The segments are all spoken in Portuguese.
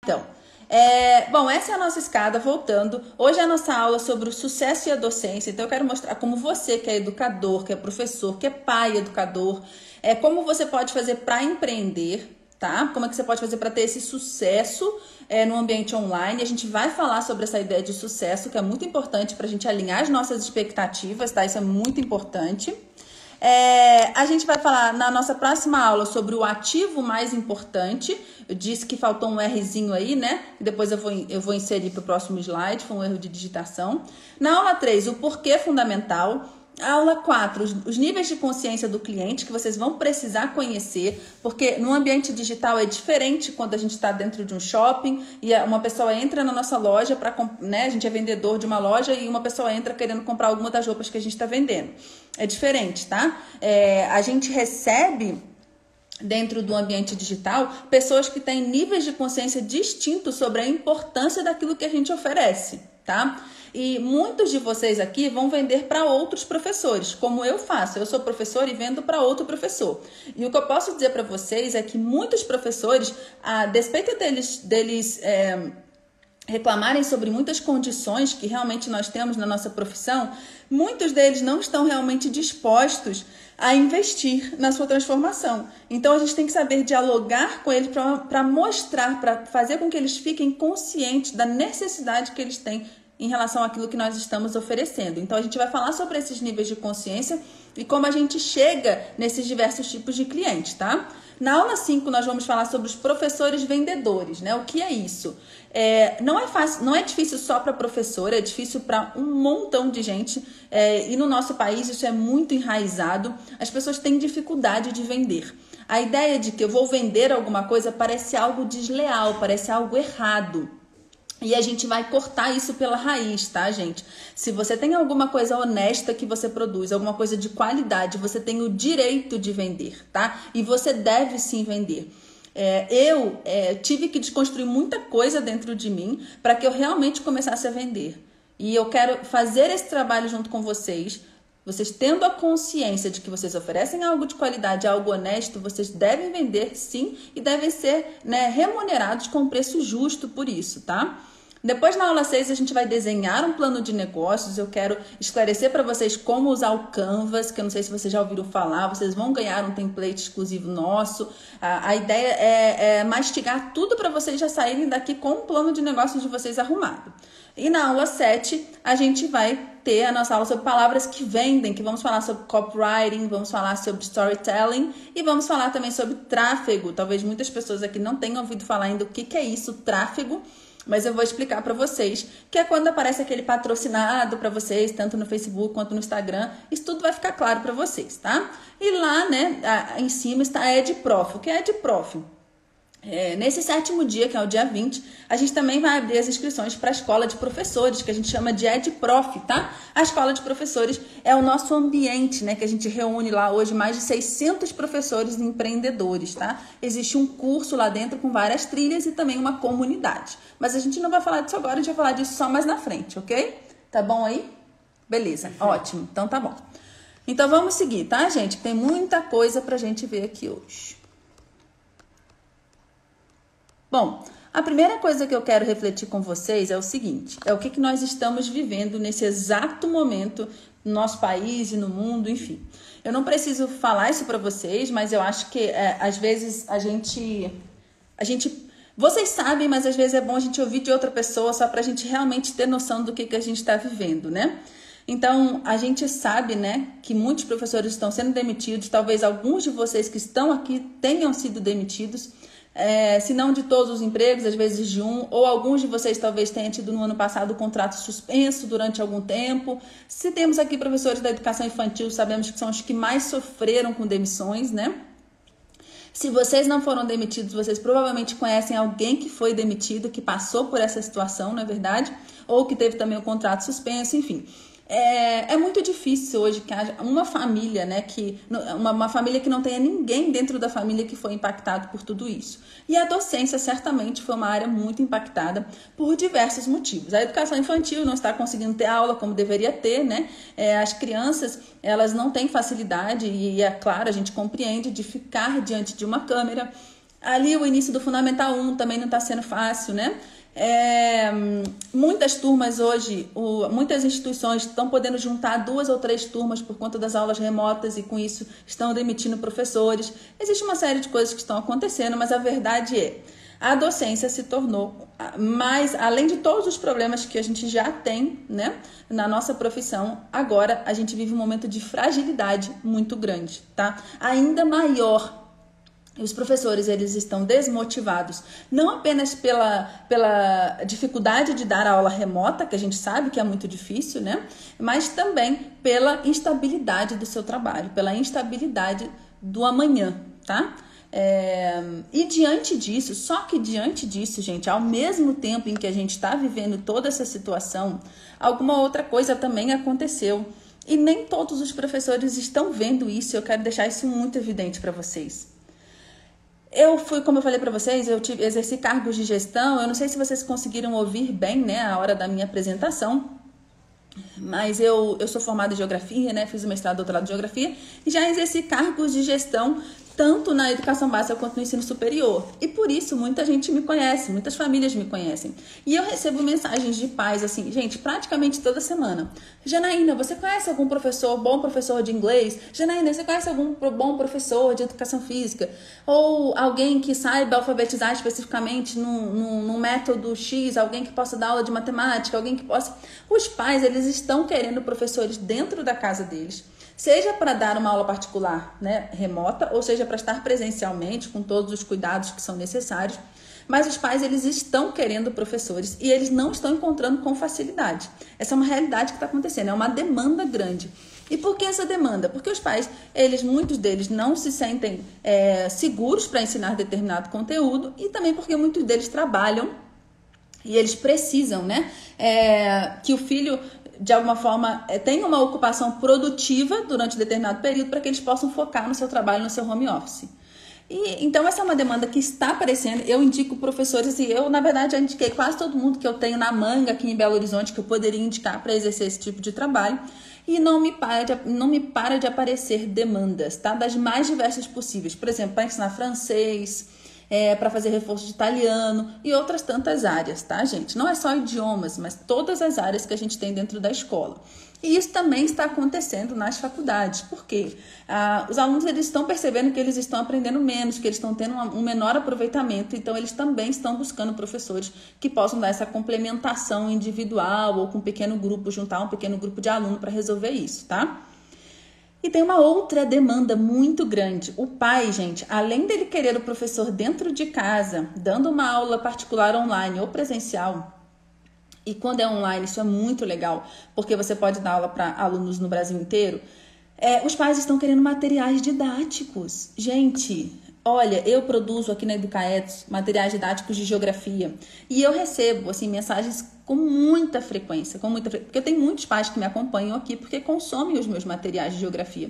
Então, bom, essa é a nossa escada, voltando. Hoje é a nossa aula sobre o sucesso e a docência. Então, eu quero mostrar como você que é educador, que é professor, que é pai educador, como você pode fazer para empreender, tá? Como é que você pode fazer para ter esse sucesso no ambiente online. A gente vai falar sobre essa ideia de sucesso, que é muito importante para a gente alinhar as nossas expectativas, tá? Isso é muito importante. A gente vai falar na nossa próxima aula sobre o ativo mais importante. Eu disse que faltou um Rzinho aí, né? Depois eu vou inserir para o próximo slide, foi um erro de digitação. Na aula 3, o porquê fundamental. Aula 4, os níveis de consciência do cliente que vocês vão precisar conhecer, porque no ambiente digital é diferente quando a gente está dentro de um shopping e uma pessoa entra na nossa loja, né, a gente é vendedor de uma loja e uma pessoa entra querendo comprar alguma das roupas que a gente está vendendo. É diferente, tá? A gente recebe dentro do ambiente digital pessoas que têm níveis de consciência distintos sobre a importância daquilo que a gente oferece, tá? E muitos de vocês aqui vão vender para outros professores, como eu faço. Eu sou professor e vendo para outro professor. E o que eu posso dizer para vocês é que muitos professores, a despeito deles reclamarem sobre muitas condições que realmente nós temos na nossa profissão, muitos deles não estão realmente dispostos a investir na sua transformação. Então, a gente tem que saber dialogar com eles para mostrar, para fazer com que eles fiquem conscientes da necessidade que eles têm em relação àquilo que nós estamos oferecendo. Então, a gente vai falar sobre esses níveis de consciência e como a gente chega nesses diversos tipos de clientes, tá? Na aula 5, nós vamos falar sobre os professores vendedores, né? O que é isso? Não é fácil, não é difícil só para professor, é difícil para um montão de gente. E no nosso país isso é muito enraizado. As pessoas têm dificuldade de vender. A ideia de que eu vou vender alguma coisa parece algo desleal, parece algo errado. E a gente vai cortar isso pela raiz, tá, gente? Se você tem alguma coisa honesta que você produz, alguma coisa de qualidade, você tem o direito de vender, tá? E você deve sim vender. Eu tive que desconstruir muita coisa dentro de mim para que eu realmente começasse a vender. E eu quero fazer esse trabalho junto com vocês. Vocês tendo a consciência de que vocês oferecem algo de qualidade, algo honesto, vocês devem vender sim e devem ser, né, remunerados com um preço justo por isso, tá? Depois, na aula 6, a gente vai desenhar um plano de negócios. Eu quero esclarecer para vocês como usar o Canvas, que eu não sei se vocês já ouviram falar. Vocês vão ganhar um template exclusivo nosso. A ideia é mastigar tudo para vocês já saírem daqui com um plano de negócios de vocês arrumado. E na aula 7, a gente vai ter a nossa aula sobre palavras que vendem, que vamos falar sobre copywriting, vamos falar sobre storytelling e vamos falar também sobre tráfego. Talvez muitas pessoas aqui não tenham ouvido falar ainda o que é isso, tráfego, mas eu vou explicar para vocês, que é quando aparece aquele patrocinado para vocês, tanto no Facebook quanto no Instagram. Isso tudo vai ficar claro para vocês, tá? E lá, né, em cima está a EdProf. O que é EdProf? Nesse 7º dia, que é o dia 20, a gente também vai abrir as inscrições para a escola de professores, que a gente chama de EdProf, tá? A escola de professores é o nosso ambiente, né? Que a gente reúne lá hoje mais de 600 professores e empreendedores, tá? Existe um curso lá dentro com várias trilhas e também uma comunidade. Mas a gente não vai falar disso agora, a gente vai falar disso só mais na frente, ok? Tá bom aí? Beleza, ótimo. Então tá bom. Então vamos seguir, tá, gente? Tem muita coisa pra gente ver aqui hoje. Bom, a primeira coisa que eu quero refletir com vocês é o seguinte, é o que nós estamos vivendo nesse exato momento no nosso país e no mundo, enfim. Eu não preciso falar isso para vocês, mas eu acho que às vezes a gente... Vocês sabem, mas às vezes é bom a gente ouvir de outra pessoa só para a gente realmente ter noção do que a gente está vivendo, né? Então, a gente sabe, né, que muitos professores estão sendo demitidos, talvez alguns de vocês que estão aqui tenham sido demitidos, se não de todos os empregos, às vezes de um, ou alguns de vocês talvez tenham tido no ano passado o contrato suspenso durante algum tempo. Se temos aqui professores da educação infantil, sabemos que são os que mais sofreram com demissões, né? Se vocês não foram demitidos, vocês provavelmente conhecem alguém que foi demitido, que passou por essa situação, não é verdade? Ou que teve também o contrato suspenso, enfim. É muito difícil hoje que haja uma família, né, uma família que não tenha ninguém dentro da família que foi impactado por tudo isso. E a docência certamente foi uma área muito impactada por diversos motivos. A educação infantil não está conseguindo ter aula como deveria ter, né? As crianças, elas não têm facilidade e é claro, a gente compreende de ficar diante de uma câmera. Ali o início do Fundamental 1 também não está sendo fácil, né? Muitas turmas hoje, muitas instituições estão podendo juntar 2 ou 3 turmas por conta das aulas remotas e com isso estão demitindo professores. Existe uma série de coisas que estão acontecendo, mas a verdade é, a docência se tornou mais, além de todos os problemas que a gente já tem, né, na nossa profissão, agora a gente vive um momento de fragilidade muito grande, tá? Ainda maior. Os professores, eles estão desmotivados, não apenas pela dificuldade de dar a aula remota, que a gente sabe que é muito difícil, né? Mas também pela instabilidade do seu trabalho, pela instabilidade do amanhã, tá? E diante disso, gente, ao mesmo tempo em que a gente está vivendo toda essa situação, alguma outra coisa também aconteceu. E nem todos os professores estão vendo isso, eu quero deixar isso muito evidente para vocês. Como eu falei para vocês, eu exerci cargos de gestão. Eu não sei se vocês conseguiram ouvir bem, né, a hora da minha apresentação, mas eu sou formada em geografia, né, fiz o mestrado e doutorado em geografia e já exerci cargos de gestão tanto na educação básica quanto no ensino superior. E por isso muita gente me conhece, muitas famílias me conhecem. E eu recebo mensagens de pais assim, gente, praticamente toda semana. Janaína, você conhece algum bom professor de inglês? Janaína, você conhece algum bom professor de educação física? Ou alguém que saiba alfabetizar especificamente num método X, alguém que possa dar aula de matemática, alguém que possa... Os pais, eles estão querendo professores dentro da casa deles, seja para dar uma aula particular, né, remota, ou seja para estar presencialmente com todos os cuidados que são necessários. Mas os pais, eles estão querendo professores e eles não estão encontrando com facilidade. Essa é uma realidade que está acontecendo, é uma demanda grande. E por que essa demanda? Porque os pais, muitos deles não se sentem seguros para ensinar determinado conteúdo e também porque muitos deles trabalham e eles precisam, né, que o filho, de alguma forma, tenha uma ocupação produtiva durante determinado período para que eles possam focar no seu trabalho, no seu home office. Então, essa é uma demanda que está aparecendo. Eu indico professores e eu, na verdade, já indiquei quase todo mundo que eu tenho na manga aqui em Belo Horizonte que eu poderia indicar para exercer esse tipo de trabalho. E não me para de aparecer demandas, tá? Das mais diversas possíveis. Por exemplo, para ensinar francês, para fazer reforço de italiano e outras tantas áreas, tá, gente? Não é só idiomas, mas todas as áreas que a gente tem dentro da escola. E isso também está acontecendo nas faculdades. Por quê? Os alunos, eles estão percebendo que eles estão aprendendo menos, que eles estão tendo um menor aproveitamento, então eles também estão buscando professores que possam dar essa complementação individual ou com um pequeno grupo, juntar um pequeno grupo de aluno para resolver isso, tá? E tem uma outra demanda muito grande. O pai, gente, além dele querer o professor dentro de casa, dando uma aula particular online ou presencial, e quando é online isso é muito legal, porque você pode dar aula para alunos no Brasil inteiro, os pais estão querendo materiais didáticos. Gente, olha, eu produzo aqui na Educaetos materiais didáticos de geografia e eu recebo assim, mensagens com muita frequência, porque eu tenho muitos pais que me acompanham aqui porque consomem os meus materiais de geografia.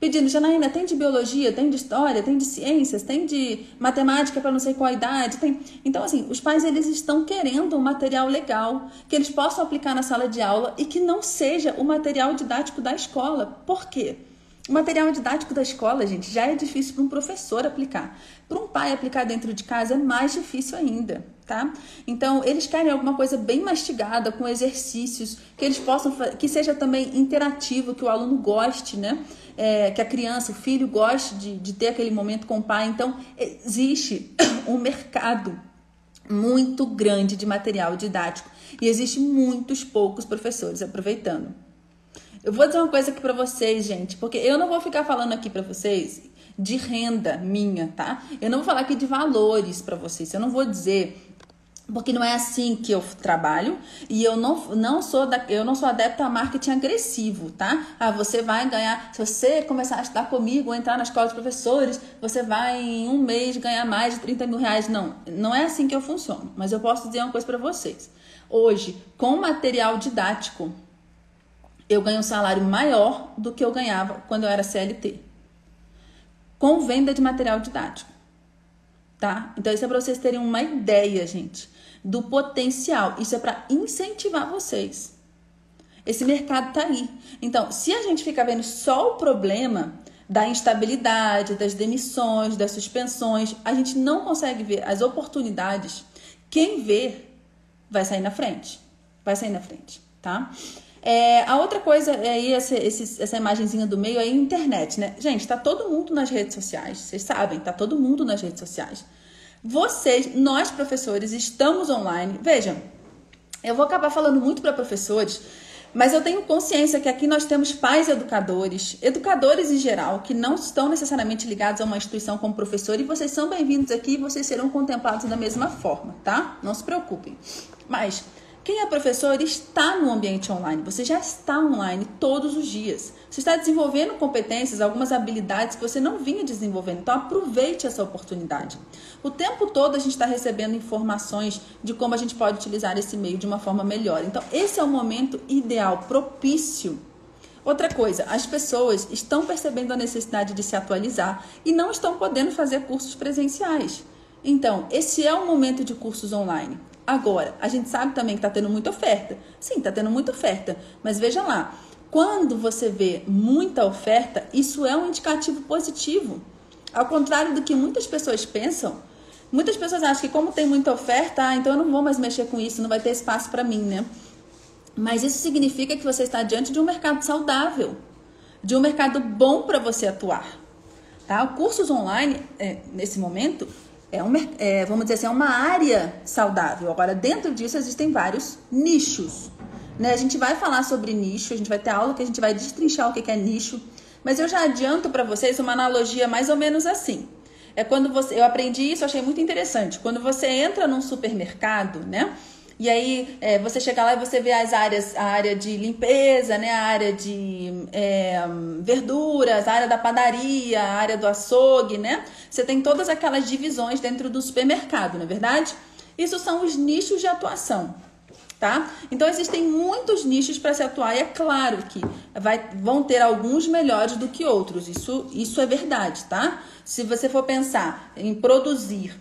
Pedindo, Janaína, tem de biologia, tem de história, tem de ciências, tem de matemática para não sei qual idade, tem... Então, assim, os pais, eles estão querendo um material legal, que eles possam aplicar na sala de aula e que não seja o material didático da escola. Por quê? O material didático da escola, gente, já é difícil para um professor aplicar. Para um pai aplicar dentro de casa é mais difícil ainda, tá? Então, eles querem alguma coisa bem mastigada, com exercícios, que eles possam, que seja também interativo, que o aluno goste, né? Que a criança, o filho goste de ter aquele momento com o pai. Então, existe um mercado muito grande de material didático e existe muitos poucos professores aproveitando. Eu vou dizer uma coisa aqui pra vocês, gente, porque eu não vou ficar falando aqui pra vocês de renda minha, tá? Eu não vou falar aqui de valores pra vocês, eu não vou dizer... Porque não é assim que eu trabalho e eu não sou adepta a marketing agressivo, tá? Você vai ganhar, se você começar a estudar comigo ou entrar na escola de professores, você vai em um mês ganhar mais de 30 mil reais. Não é assim que eu funciono. Mas eu posso dizer uma coisa para vocês. Hoje, com material didático, eu ganho um salário maior do que eu ganhava quando eu era CLT. Com venda de material didático. Tá? Então, isso é para vocês terem uma ideia, gente, do potencial. Isso é para incentivar vocês. Esse mercado tá aí. Então, se a gente ficar vendo só o problema, da instabilidade, das demissões, das suspensões. A gente não consegue ver as oportunidades. Quem vê vai sair na frente. Vai sair na frente, tá? A outra coisa é aí essa imagenzinha do meio é a internet, né? Gente, tá todo mundo nas redes sociais. Vocês sabem, tá todo mundo nas redes sociais. Nós professores, estamos online. Vejam, eu vou acabar falando muito para professores, mas eu tenho consciência que aqui nós temos pais educadores, educadores em geral, que não estão necessariamente ligados a uma instituição como professor, e vocês são bem-vindos aqui e vocês serão contemplados da mesma forma, tá? Não se preocupem. Mas quem é professor está no ambiente online, você já está online todos os dias. Você está desenvolvendo competências, algumas habilidades que você não vinha desenvolvendo, então aproveite essa oportunidade. O tempo todo a gente está recebendo informações de como a gente pode utilizar esse meio de uma forma melhor. Então esse é o momento ideal, propício. Outra coisa, as pessoas estão percebendo a necessidade de se atualizar e não estão podendo fazer cursos presenciais. Então, esse é o momento de cursos online. Agora, a gente sabe também que está tendo muita oferta. Sim, está tendo muita oferta. Mas veja lá, quando você vê muita oferta, isso é um indicativo positivo. Ao contrário do que muitas pessoas pensam, muitas pessoas acham que como tem muita oferta, então eu não vou mais mexer com isso, não vai ter espaço para mim, né? Mas isso significa que você está diante de um mercado saudável, de um mercado bom para você atuar. Tá? Cursos online, nesse momento, vamos dizer assim, é uma área saudável. Agora, dentro disso existem vários nichos, né? A gente vai falar sobre nicho, a gente vai ter aula que a gente vai destrinchar o que é nicho, mas eu já adianto para vocês uma analogia mais ou menos assim. Eu aprendi isso, achei muito interessante. Quando você entra num supermercado, né? E aí você chega lá e você vê as áreas, a área de limpeza, né? A área de verduras, a área da padaria, a área do açougue, né? Você tem todas aquelas divisões dentro do supermercado, não é verdade? Isso são os nichos de atuação, tá? Então existem muitos nichos para se atuar e é claro que vão ter alguns melhores do que outros, isso é verdade, tá? Se você for pensar em produzir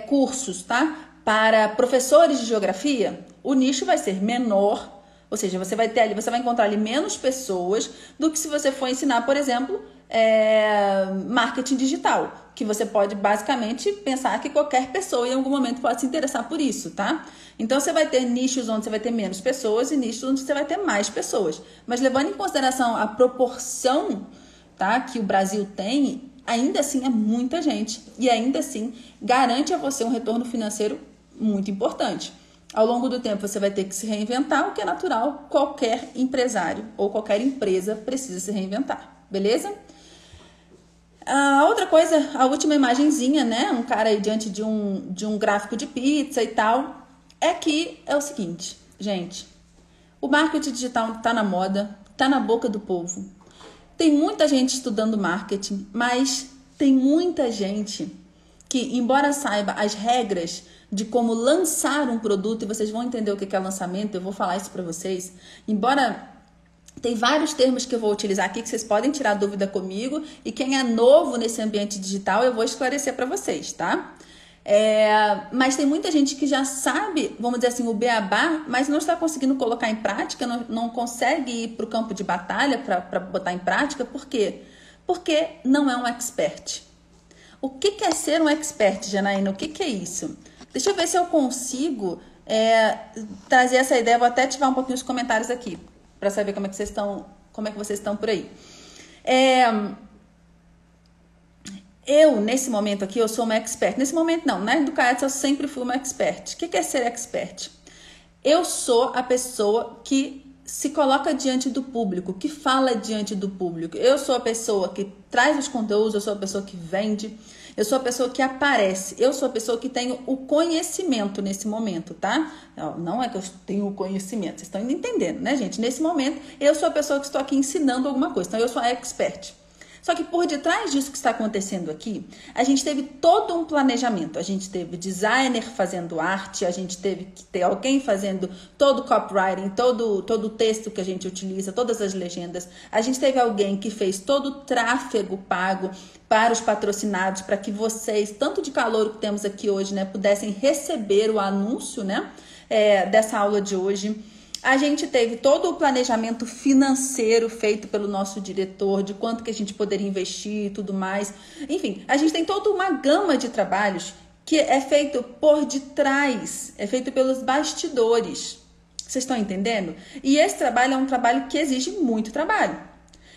cursos, tá? Para professores de geografia, o nicho vai ser menor, ou seja, você vai encontrar ali menos pessoas do que se você for ensinar, por exemplo, marketing digital, que você pode basicamente pensar que qualquer pessoa em algum momento pode se interessar por isso, tá? Então você vai ter nichos onde você vai ter menos pessoas e nichos onde você vai ter mais pessoas. Mas levando em consideração a proporção, tá, que o Brasil tem, ainda assim é muita gente e ainda assim garante a você um retorno financeiro muito importante. Ao longo do tempo você vai ter que se reinventar, o que é natural, qualquer empresário ou qualquer empresa precisa se reinventar, beleza? A outra coisa, a última imagenzinha, né? Um cara aí diante de um gráfico de pizza e tal, é o seguinte, gente, o marketing digital tá na moda, tá na boca do povo. Tem muita gente estudando marketing, mas tem muita gente que, embora saiba as regras de como lançar um produto, e vocês vão entender o que é lançamento, eu vou falar isso para vocês, embora tem vários termos que eu vou utilizar aqui que vocês podem tirar dúvida comigo, e quem é novo nesse ambiente digital eu vou esclarecer para vocês, tá? Mas tem muita gente que já sabe, vamos dizer assim, o beabá, mas não está conseguindo colocar em prática, não consegue ir para o campo de batalha para botar em prática. Por quê? Porque não é um expert. O que é ser um expert, Janaína? O que é isso? Deixa eu ver se eu consigo trazer essa ideia. Vou até ativar um pouquinho os comentários aqui, para saber como é que vocês estão por aí. Eu, nesse momento aqui, eu sou uma expert. Nesse momento, não. Na Educaetis, eu sempre fui uma expert. O que é ser expert? Eu sou a pessoa que se coloca diante do público, que fala diante do público. Eu sou a pessoa que traz os conteúdos, eu sou a pessoa que vende, eu sou a pessoa que aparece, eu sou a pessoa que tem o conhecimento nesse momento, tá? Não é que eu tenho o conhecimento, vocês estão entendendo, né, gente? Nesse momento, eu sou a pessoa que estou aqui ensinando alguma coisa, então eu sou a expert. Só que por detrás disso que está acontecendo aqui, a gente teve todo um planejamento. A gente teve designer fazendo arte, a gente teve que ter alguém fazendo todo o copywriting, todo o texto que a gente utiliza, todas as legendas. A gente teve alguém que fez todo o tráfego pago para os patrocinados, para que vocês, tanto de calor que temos aqui hoje, né, pudessem receber o anúncio, né, dessa aula de hoje. A gente teve todo o planejamento financeiro feito pelo nosso diretor, de quanto que a gente poderia investir e tudo mais. Enfim, a gente tem toda uma gama de trabalhos que é feito por detrás, é feito pelos bastidores. Vocês estão entendendo? E esse trabalho é um trabalho que exige muito trabalho.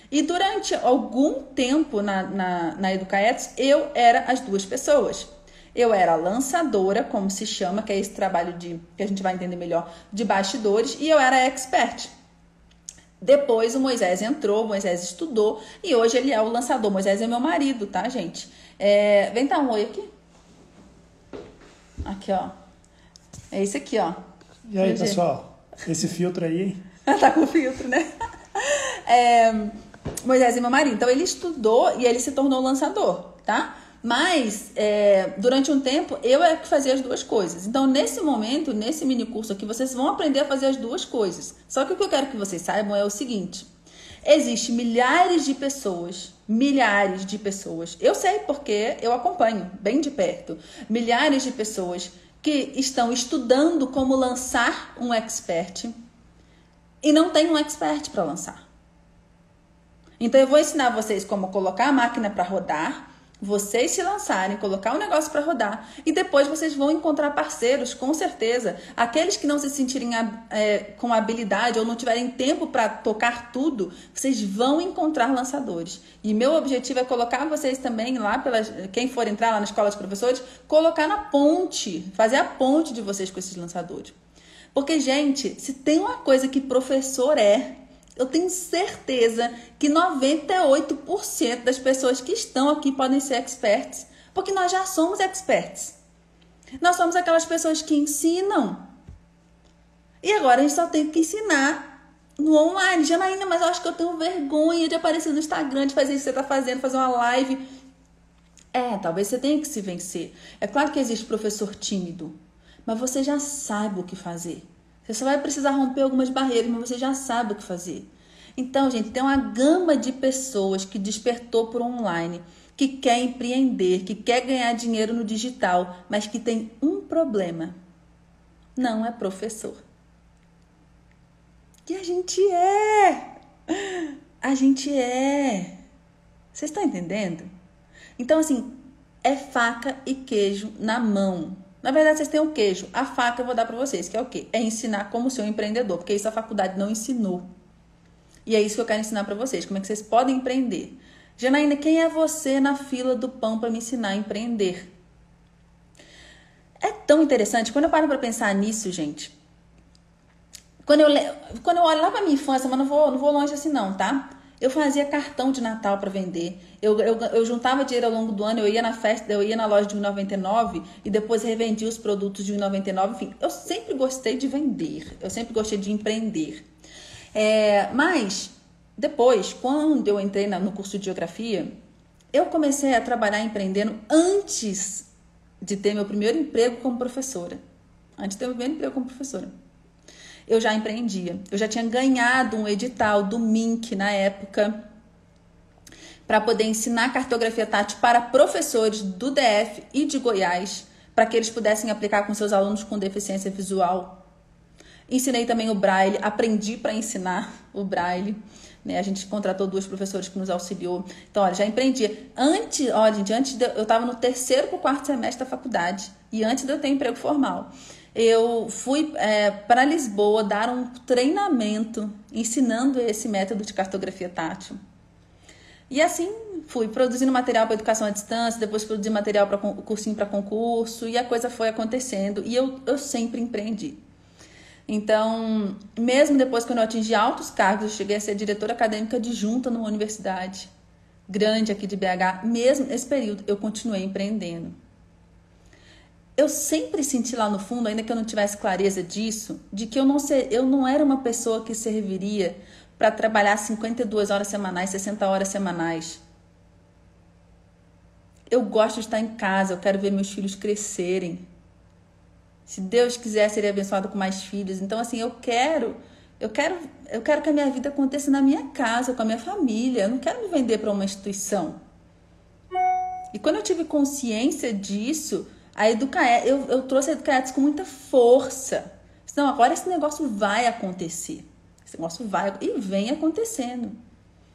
E durante algum tempo na Educaetos, eu era as duas pessoas. Eu era lançadora, como se chama, que é esse trabalho que a gente vai entender melhor, de bastidores, e eu era expert. Depois o Moisés entrou, o Moisés estudou, e hoje ele é o lançador. O Moisés é meu marido, tá, gente? Vem dar um oi aqui. Aqui, ó. É esse aqui, ó. E aí, pessoal? Esse filtro aí, hein? Tá com filtro, né? Moisés é meu marido. Então, ele estudou e ele se tornou lançador, tá? Mas, durante um tempo, eu é que fazia as duas coisas. Então, nesse momento, nesse mini curso aqui, vocês vão aprender a fazer as duas coisas. Só que o que eu quero que vocês saibam é o seguinte. Existem milhares de pessoas, eu sei porque eu acompanho bem de perto, milhares de pessoas que estão estudando como lançar um expert e não tem um expert para lançar. Então, eu vou ensinar vocês como colocar a máquina para rodar, vocês se lançarem, colocar o negócio para rodar e depois vocês vão encontrar parceiros, com certeza. Aqueles que não se sentirem com habilidade ou não tiverem tempo para tocar tudo, vocês vão encontrar lançadores. E meu objetivo é colocar vocês também lá, quem for entrar lá na escola de professores, colocar na ponte, fazer a ponte de vocês com esses lançadores. Porque, gente, se tem uma coisa que professor eu tenho certeza que 98% das pessoas que estão aqui podem ser experts, porque nós já somos experts. Nós somos aquelas pessoas que ensinam. E agora a gente só tem que ensinar no online. Janaína, mas eu acho que eu tenho vergonha de aparecer no Instagram, de fazer isso que você está fazendo, fazer uma live. Talvez você tenha que se vencer. É claro que existe professor tímido, mas você já sabe o que fazer. Você só vai precisar romper algumas barreiras, mas você já sabe o que fazer. Então, gente, tem uma gama de pessoas que despertou por online, que quer empreender, que quer ganhar dinheiro no digital, mas que tem um problema. Não é professor. E a gente é. Vocês estão entendendo? Então, assim, é faca e queijo na mão. Na verdade, vocês têm o queijo. A faca eu vou dar para vocês, que é o quê? É ensinar como ser um empreendedor, porque isso a faculdade não ensinou. E é isso que eu quero ensinar para vocês, como é que vocês podem empreender. Janaína, quem é você na fila do pão para me ensinar a empreender? É tão interessante, quando eu paro para pensar nisso, gente, quando eu olho lá para minha infância, mas não vou longe assim não, tá? Eu fazia cartão de Natal para vender. Eu juntava dinheiro ao longo do ano, eu ia na festa, eu ia na loja de R$1,99 e depois revendia os produtos de R$1,99. Enfim, eu sempre gostei de vender, eu sempre gostei de empreender. Mas depois, quando eu entrei no curso de geografia, eu comecei a trabalhar empreendendo antes de ter meu primeiro emprego como professora. Eu já empreendia. Eu já tinha ganhado um edital do MINC na época para poder ensinar cartografia tátil para professores do DF e de Goiás, para que eles pudessem aplicar com seus alunos com deficiência visual. Ensinei também o Braille, aprendi para ensinar o Braille. Né? A gente contratou 2 professores que nos auxiliou. Então, olha, já empreendia. Antes eu estava no 3º para o 4º semestre da faculdade e antes de eu ter emprego formal. Eu fui para Lisboa dar um treinamento ensinando esse método de cartografia tátil. E assim fui produzindo material para educação à distância, depois produzi material para cursinho para concurso e a coisa foi acontecendo e eu sempre empreendi. Então, mesmo depois que eu atingi altos cargos, eu cheguei a ser diretora acadêmica adjunta numa universidade grande aqui de BH, mesmo nesse período eu continuei empreendendo. Eu sempre senti lá no fundo, ainda que eu não tivesse clareza disso, de que eu não era uma pessoa que serviria para trabalhar 52 horas semanais, 60 horas semanais. Eu gosto de estar em casa, eu quero ver meus filhos crescerem. Se Deus quiser, seria abençoado com mais filhos. Então, assim, eu quero que a minha vida aconteça na minha casa, com a minha família. Eu não quero me vender para uma instituição. E quando eu tive consciência disso, eu trouxe a Educaetos com muita força. Senão agora esse negócio vai acontecer. Esse negócio vai e vem acontecendo.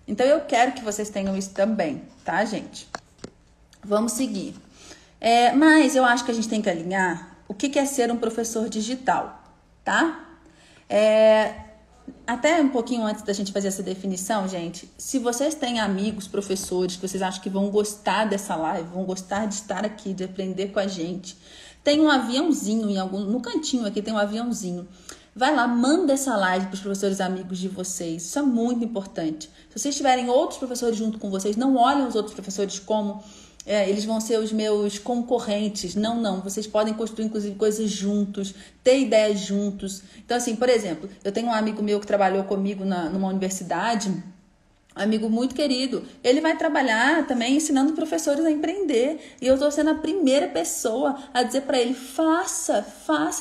Então eu quero que vocês tenham isso também, tá, gente? Vamos seguir. Mas eu acho que a gente tem que alinhar o que é ser um professor digital, tá? Até um pouquinho antes da gente fazer essa definição, gente, se vocês têm amigos, professores, que vocês acham que vão gostar dessa live, vão gostar de estar aqui, de aprender com a gente, tem um aviãozinho no cantinho aqui tem um aviãozinho. Vai lá, manda essa live para os professores amigos de vocês. Isso é muito importante. Se vocês tiverem outros professores junto com vocês, não olhem os outros professores como eles vão ser os meus concorrentes. Não. Vocês podem construir, inclusive, coisas juntos, ter ideias juntos. Então, assim, por exemplo, eu tenho um amigo meu que trabalhou comigo numa universidade, um amigo muito querido. Ele vai trabalhar também ensinando professores a empreender. E eu estou sendo a primeira pessoa a dizer para ele, faça.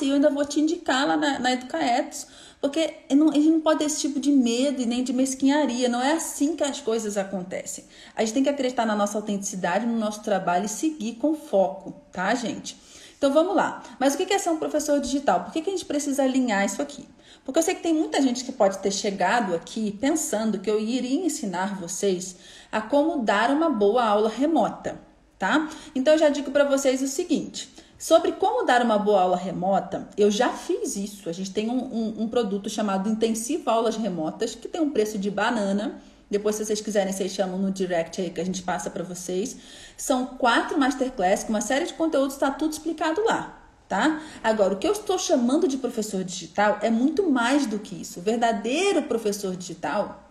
E eu ainda vou te indicar lá na Educaetos. Porque a gente não pode ter esse tipo de medo e nem de mesquinharia. Não é assim que as coisas acontecem. A gente tem que acreditar na nossa autenticidade, no nosso trabalho e seguir com foco, tá, gente? Então vamos lá. Mas o que é ser um professor digital? Por que a gente precisa alinhar isso aqui? Porque eu sei que tem muita gente que pode ter chegado aqui pensando que eu iria ensinar vocês a como dar uma boa aula remota, tá? Então eu já digo para vocês o seguinte, sobre como dar uma boa aula remota, eu já fiz isso. A gente tem um produto chamado Intensivo Aulas Remotas, que tem um preço de banana. Depois, se vocês quiserem, vocês chamam no direct aí que a gente passa para vocês. São 4 masterclass com uma série de conteúdos, está tudo explicado lá. Tá? Agora, o que eu estou chamando de professor digital é muito mais do que isso. O verdadeiro professor digital,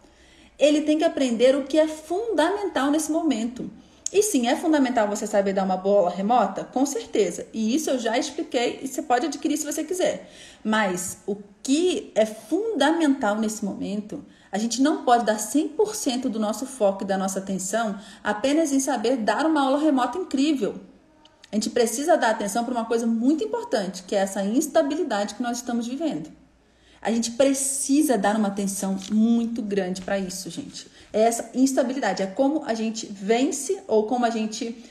ele tem que aprender o que é fundamental nesse momento. E sim, é fundamental você saber dar uma boa aula remota? Com certeza. E isso eu já expliquei e você pode adquirir se você quiser. Mas o que é fundamental nesse momento, a gente não pode dar 100% do nosso foco e da nossa atenção apenas em saber dar uma aula remota incrível. A gente precisa dar atenção para uma coisa muito importante, que é essa instabilidade que nós estamos vivendo. A gente precisa dar uma atenção muito grande para isso, gente. É essa instabilidade, é como a gente vence ou como a gente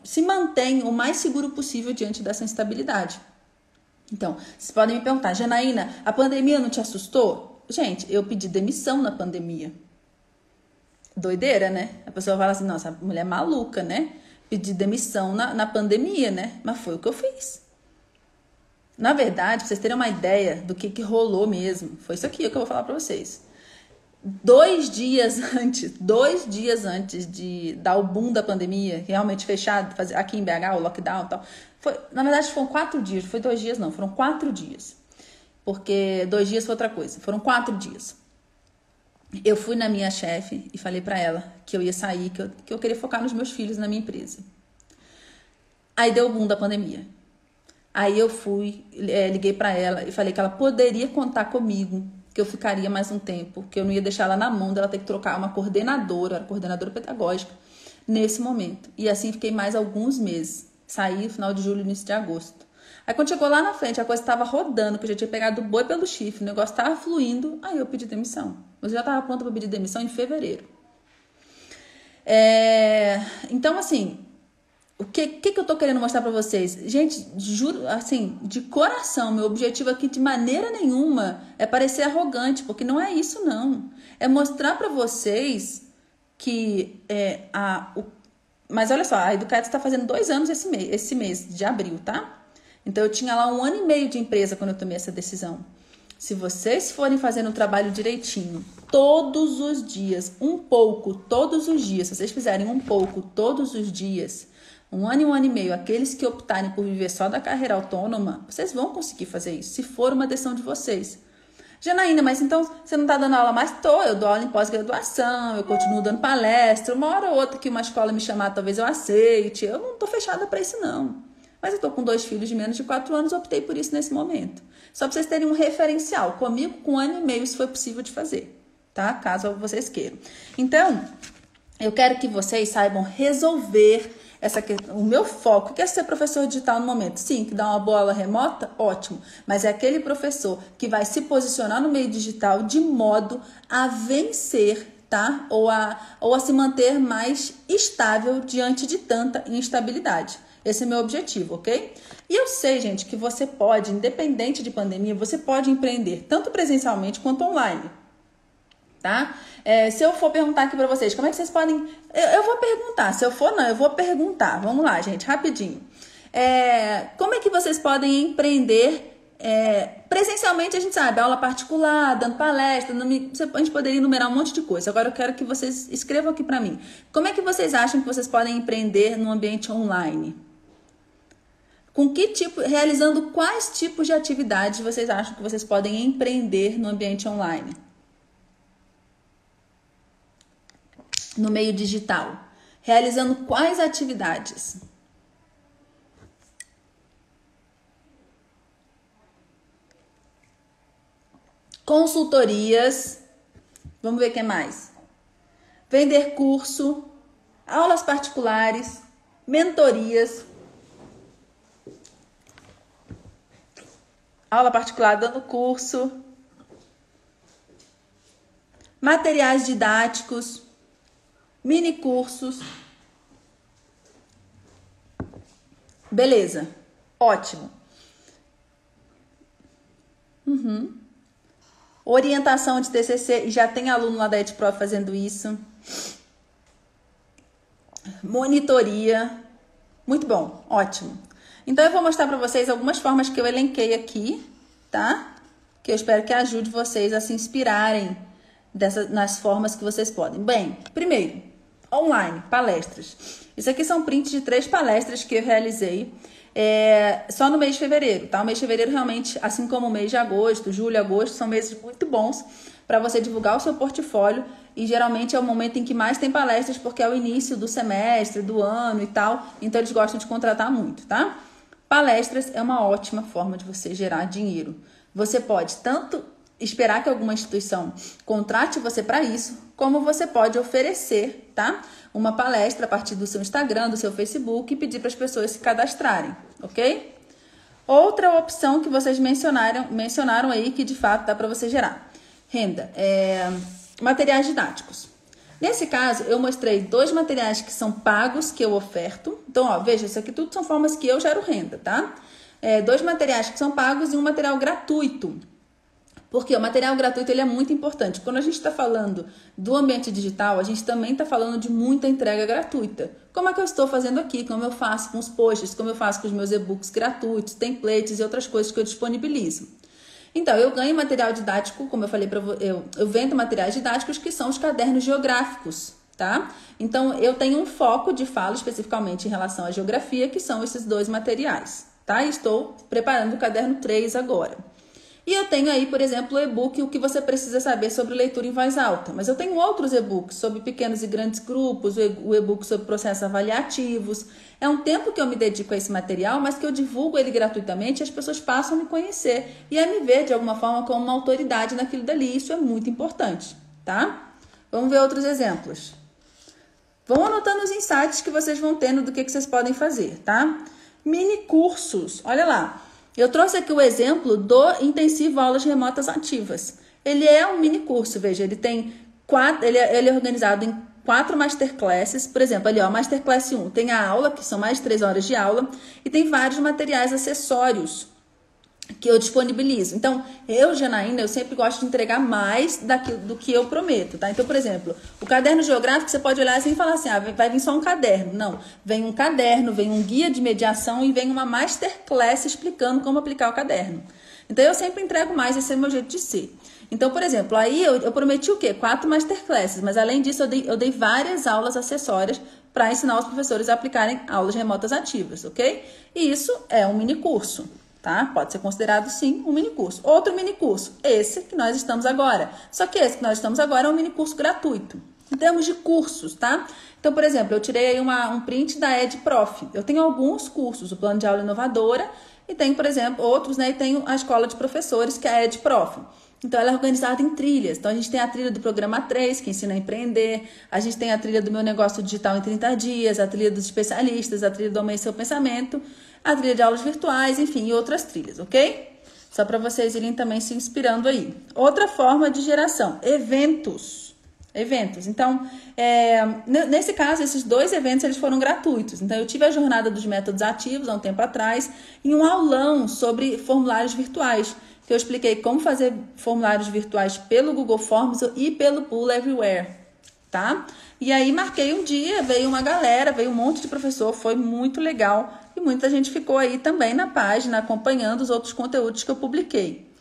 se mantém o mais seguro possível diante dessa instabilidade. Então, vocês podem me perguntar, Janaína, a pandemia não te assustou? Gente, eu pedi demissão na pandemia. Doideira, né? A pessoa fala assim, nossa, a mulher é maluca, né? Pedir demissão na pandemia, né? Mas foi o que eu fiz. Na verdade, pra vocês terem uma ideia do que rolou mesmo, foi isso aqui que eu vou falar pra vocês. 2 dias antes de dar o boom da pandemia, realmente fechado, fazer aqui em BH, o lockdown e tal, na verdade foram 4 dias, não foi 2 dias não, foram 4 dias. Porque 2 dias foi outra coisa, foram 4 dias. Eu fui na minha chefe e falei pra ela que eu ia sair, que eu queria focar nos meus filhos na minha empresa. Aí deu o boom da pandemia. Aí eu liguei pra ela e falei que ela poderia contar comigo, que eu ficaria mais um tempo, que eu não ia deixar ela na mão dela ter que trocar uma coordenadora, era coordenadora pedagógica, nesse momento. E assim fiquei mais alguns meses. Saí no final de julho, início de agosto. Aí quando chegou lá na frente, a coisa estava rodando, que eu já tinha pegado o boi pelo chifre, o negócio estava fluindo, aí eu pedi demissão. Mas eu já estava pronta para pedir demissão em fevereiro. Então, assim, o que eu tô querendo mostrar para vocês? Gente, juro, assim, de coração, meu objetivo aqui de maneira nenhuma é parecer arrogante, porque não é isso, não. É mostrar para vocês que mas olha só, a Educaetos está fazendo 2 anos esse mês de abril, tá? Então, eu tinha lá 1 ano e meio de empresa quando eu tomei essa decisão. Se vocês forem fazendo o trabalho direitinho, todos os dias, um pouco, todos os dias, se vocês fizerem um pouco todos os dias, 1 ano e 1 ano e meio, aqueles que optarem por viver só da carreira autônoma, vocês vão conseguir fazer isso, se for uma decisão de vocês. Janaína, mas então você não está dando aula mais? Eu dou aula em pós-graduação, eu continuo dando palestra, uma hora ou outra que uma escola me chamar, talvez eu aceite, eu não estou fechada para isso não. Mas eu estou com 2 filhos de menos de 4 anos, optei por isso nesse momento. Só para vocês terem um referencial. Comigo, com 1 ano e meio, isso foi possível de fazer, tá? Caso vocês queiram. Então, eu quero que vocês saibam resolver o meu foco. O que é ser professor digital no momento? Sim, que dá uma boa aula remota? Ótimo. Mas é aquele professor que vai se posicionar no meio digital de modo a vencer, tá? Ou a se manter mais estável diante de tanta instabilidade. Esse é o meu objetivo, ok? E eu sei, gente, que você pode, independente de pandemia, você pode empreender tanto presencialmente quanto online, tá? Se eu for perguntar aqui pra vocês, como é que vocês podem... Eu vou perguntar, se eu for não, eu vou perguntar. Vamos lá, gente, rapidinho. Como é que vocês podem empreender presencialmente? A gente sabe, aula particular, dando palestra, a gente poderia enumerar um monte de coisa. Agora eu quero que vocês escrevam aqui pra mim. Como é que vocês acham que vocês podem empreender no ambiente online? Realizando quais tipos de atividades vocês acham que vocês podem empreender no ambiente online? No meio digital. Realizando quais atividades? Consultorias. Vamos ver o que mais. Vender curso. Aulas particulares. Mentorias. Aula particular dando curso. Materiais didáticos. Mini cursos. Beleza. Ótimo. Orientação de TCC. E já tem aluno lá da EdProf fazendo isso. Monitoria. Muito bom. Ótimo. Então, eu vou mostrar para vocês algumas formas que eu elenquei aqui, tá? Que eu espero que ajude vocês a se inspirarem nas formas que vocês podem. Bem, primeiro, online, palestras. Isso aqui são prints de 3 palestras que eu realizei só no mês de fevereiro, tá? O mês de fevereiro realmente, assim como o mês de agosto, julho e agosto, são meses muito bons para você divulgar o seu portfólio e geralmente é o momento em que mais tem palestras porque é o início do semestre, do ano e tal, então eles gostam de contratar muito, tá? Palestras é uma ótima forma de você gerar dinheiro. Você pode tanto esperar que alguma instituição contrate você para isso, como você pode oferecer, tá? Uma palestra a partir do seu Instagram, do seu Facebook e pedir para as pessoas se cadastrarem, ok? Outra opção que vocês mencionaram aí que de fato dá para você gerar renda materiais didáticos. Nesse caso, eu mostrei 2 materiais que são pagos que eu oferto. Então, ó, veja, isso aqui tudo são formas que eu gero renda, tá? 2 materiais que são pagos e um material gratuito. Porque o material gratuito ele é muito importante. Quando a gente está falando do ambiente digital, a gente também está falando de muita entrega gratuita. Como é que eu estou fazendo aqui? Como eu faço com os posts? Como eu faço com os meus e-books gratuitos, templates e outras coisas que eu disponibilizo? Então, eu ganho material didático, como eu falei para você, eu vendo materiais didáticos que são os cadernos geográficos, tá? Então, eu tenho um foco de fala especificamente em relação à geografia, que são esses 2 materiais, tá? E estou preparando o caderno 3 agora. E eu tenho aí, por exemplo, o e-book O que você precisa saber sobre leitura em voz alta. Mas eu tenho outros e-books sobre pequenos e grandes grupos, o e-book sobre processos avaliativos. É um tempo que eu me dedico a esse material, mas que eu divulgo ele gratuitamente e as pessoas passam a me conhecer e a me ver de alguma forma como uma autoridade naquilo dali. Isso é muito importante, tá? Vamos ver outros exemplos. Vão anotando os insights que vocês vão tendo do que vocês podem fazer, tá? Mini cursos. Olha lá. Eu trouxe aqui o exemplo do Intensivo Aulas Remotas Ativas. Ele é um mini curso, veja, ele tem 4, ele é organizado em 4 masterclasses. Por exemplo, ali ó, Masterclass 1 tem a aula, que são mais de 3 horas de aula, e tem vários materiais acessórios que eu disponibilizo. Então, Janaína, eu sempre gosto de entregar mais do que eu prometo, tá? Então, por exemplo, o caderno geográfico, você pode olhar assim e falar assim, vai vir só um caderno. Não, vem um caderno, vem um guia de mediação e vem uma masterclass explicando como aplicar o caderno. Então, eu sempre entrego mais, esse é o meu jeito de ser. Então, por exemplo, aí eu prometi o quê? 4 masterclasses, mas além disso, eu dei várias aulas acessórias para ensinar os professores a aplicarem aulas remotas ativas, ok? E isso é um mini curso. Tá? Pode ser considerado, sim, um mini curso. Outro mini curso, esse que nós estamos agora. Só que esse que nós estamos agora é um mini curso gratuito. Em termos de cursos, tá? Então, por exemplo, eu tirei aí um print da EdProf. Eu tenho alguns cursos, o Plano de Aula Inovadora, e tenho, por exemplo, outros, né? E tenho a Escola de Professores, que é a EdProf. Então, ela é organizada em trilhas. Então, a gente tem a trilha do Programa 3, que ensina a empreender. A gente tem a trilha do Meu Negócio Digital em 30 Dias, a trilha dos especialistas, a trilha do Aumento Seu Pensamento, a trilha de aulas virtuais, enfim, e outras trilhas, ok? Só para vocês irem também se inspirando aí. Outra forma de geração, eventos. Eventos. Então, nesse caso, esses 2 eventos eles foram gratuitos. Então, eu tive a jornada dos métodos ativos há um tempo atrás e um aulão sobre formulários virtuais, que eu expliquei como fazer formulários virtuais pelo Google Forms e pelo Pool Everywhere, tá? E aí marquei um dia, veio uma galera, veio um monte de professor, foi muito legal e muita gente ficou aí também na página acompanhando os outros conteúdos que eu publiquei.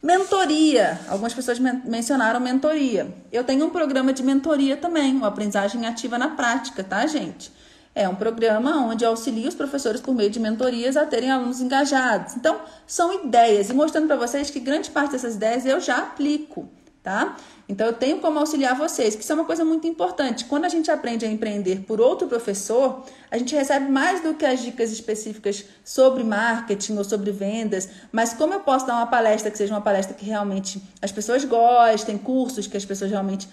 Mentoria, algumas pessoas mencionaram mentoria. Eu tenho um programa de mentoria também, uma aprendizagem ativa na prática, tá, gente? É um programa onde eu auxilio os professores por meio de mentorias a terem alunos engajados. Então, são ideias e mostrando para vocês que grande parte dessas ideias eu já aplico, tá? Então, eu tenho como auxiliar vocês, que isso é uma coisa muito importante. Quando a gente aprende a empreender por outro professor, a gente recebe mais do que as dicas específicas sobre marketing ou sobre vendas, mas como eu posso dar uma palestra que seja uma palestra que realmente as pessoas gostem, cursos que as pessoas realmente,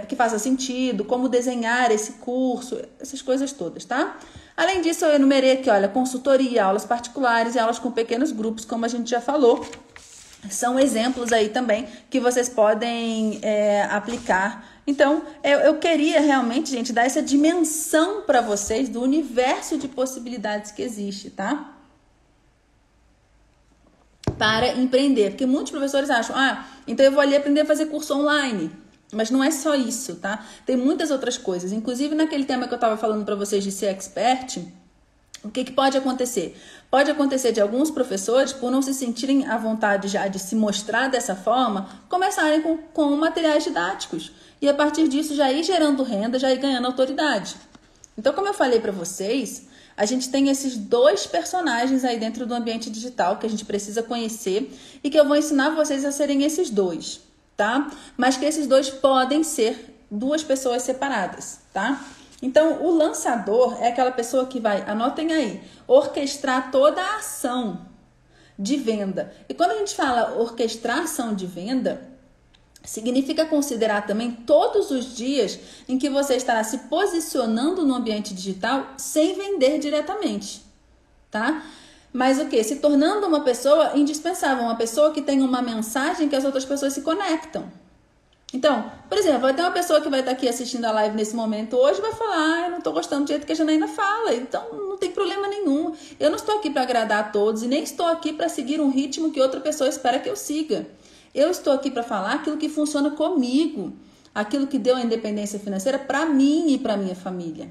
que faça sentido, como desenhar esse curso, essas coisas todas, tá? Além disso, eu enumerei aqui, olha, consultoria, aulas particulares e aulas com pequenos grupos, como a gente já falou. São exemplos aí também que vocês podem aplicar. Então, eu queria realmente, gente, dar essa dimensão para vocês do universo de possibilidades que existe, tá? Para empreender. Porque muitos professores acham, então eu vou ali aprender a fazer curso online. Mas não é só isso, tá? Tem muitas outras coisas. Inclusive, naquele tema que eu estava falando para vocês de ser expert, o que pode acontecer? Pode acontecer de alguns professores, por não se sentirem à vontade já de se mostrar dessa forma, começarem com materiais didáticos. E a partir disso já ir gerando renda, já ir ganhando autoridade. Então, como eu falei para vocês, a gente tem esses 2 personagens aí dentro do ambiente digital que a gente precisa conhecer e que eu vou ensinar vocês a serem esses 2, tá? Mas que esses 2 podem ser 2 pessoas separadas, tá? Então, o lançador é aquela pessoa que vai, anotem aí, orquestrar toda a ação de venda. E quando a gente fala orquestrar ação de venda, significa considerar também todos os dias em que você estará se posicionando no ambiente digital sem vender diretamente, tá? Mas o quê? Se tornando uma pessoa indispensável, uma pessoa que tem uma mensagem que as outras pessoas se conectam. Então, por exemplo, vai ter uma pessoa que vai estar aqui assistindo a live nesse momento hoje e vai falar, eu não estou gostando do jeito que a Janaína fala, então não tem problema nenhum. Eu não estou aqui para agradar a todos e nem estou aqui para seguir um ritmo que outra pessoa espera que eu siga. Eu estou aqui para falar aquilo que funciona comigo, aquilo que deu a independência financeira para mim e para minha família.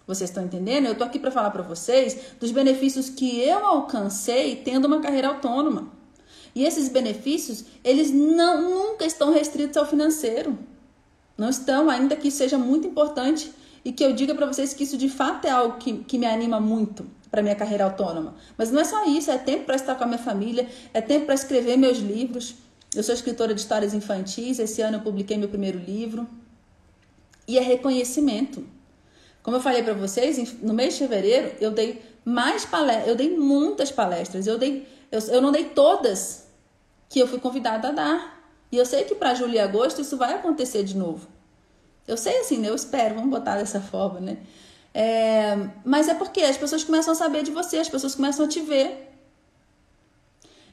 Vocês estão entendendo? Eu estou aqui para falar para vocês dos benefícios que eu alcancei tendo uma carreira autônoma. E esses benefícios, eles nunca estão restritos ao financeiro. Não estão, ainda que isso seja muito importante e que eu diga para vocês que isso de fato é algo que me anima muito para minha carreira autônoma. Mas não é só isso, é tempo para estar com a minha família, é tempo para escrever meus livros. Eu sou escritora de histórias infantis, esse ano eu publiquei meu primeiro livro. E é reconhecimento. Como eu falei para vocês, no mês de fevereiro eu dei muitas palestras, eu não dei todas que eu fui convidada a dar. E eu sei que para julho e agosto isso vai acontecer de novo. Eu sei assim, né? Eu espero, vamos botar dessa forma, né? Mas é porque as pessoas começam a saber de você, as pessoas começam a te ver.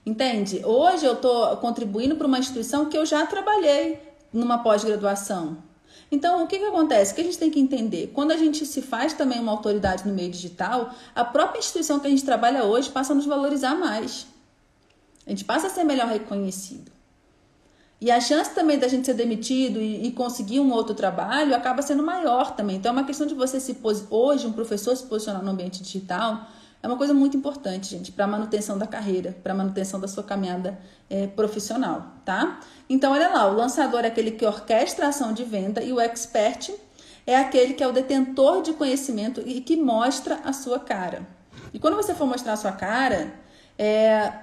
Entende? Hoje eu estou contribuindo para uma instituição que eu já trabalhei numa pós-graduação. Então, o que acontece? O que a gente tem que entender? Quando a gente se faz também uma autoridade no meio digital, a própria instituição que a gente trabalha hoje passa a nos valorizar mais. A gente passa a ser melhor reconhecido. E a chance também da gente ser demitido e conseguir um outro trabalho acaba sendo maior também. Então, é uma questão de você hoje, um professor se posicionar no ambiente digital, é uma coisa muito importante, gente, para a manutenção da carreira, para a manutenção da sua caminhada profissional, tá? Então, olha lá, o lançador é aquele que orquestra a ação de venda e o expert é aquele que é o detentor de conhecimento e que mostra a sua cara. E quando você for mostrar a sua cara,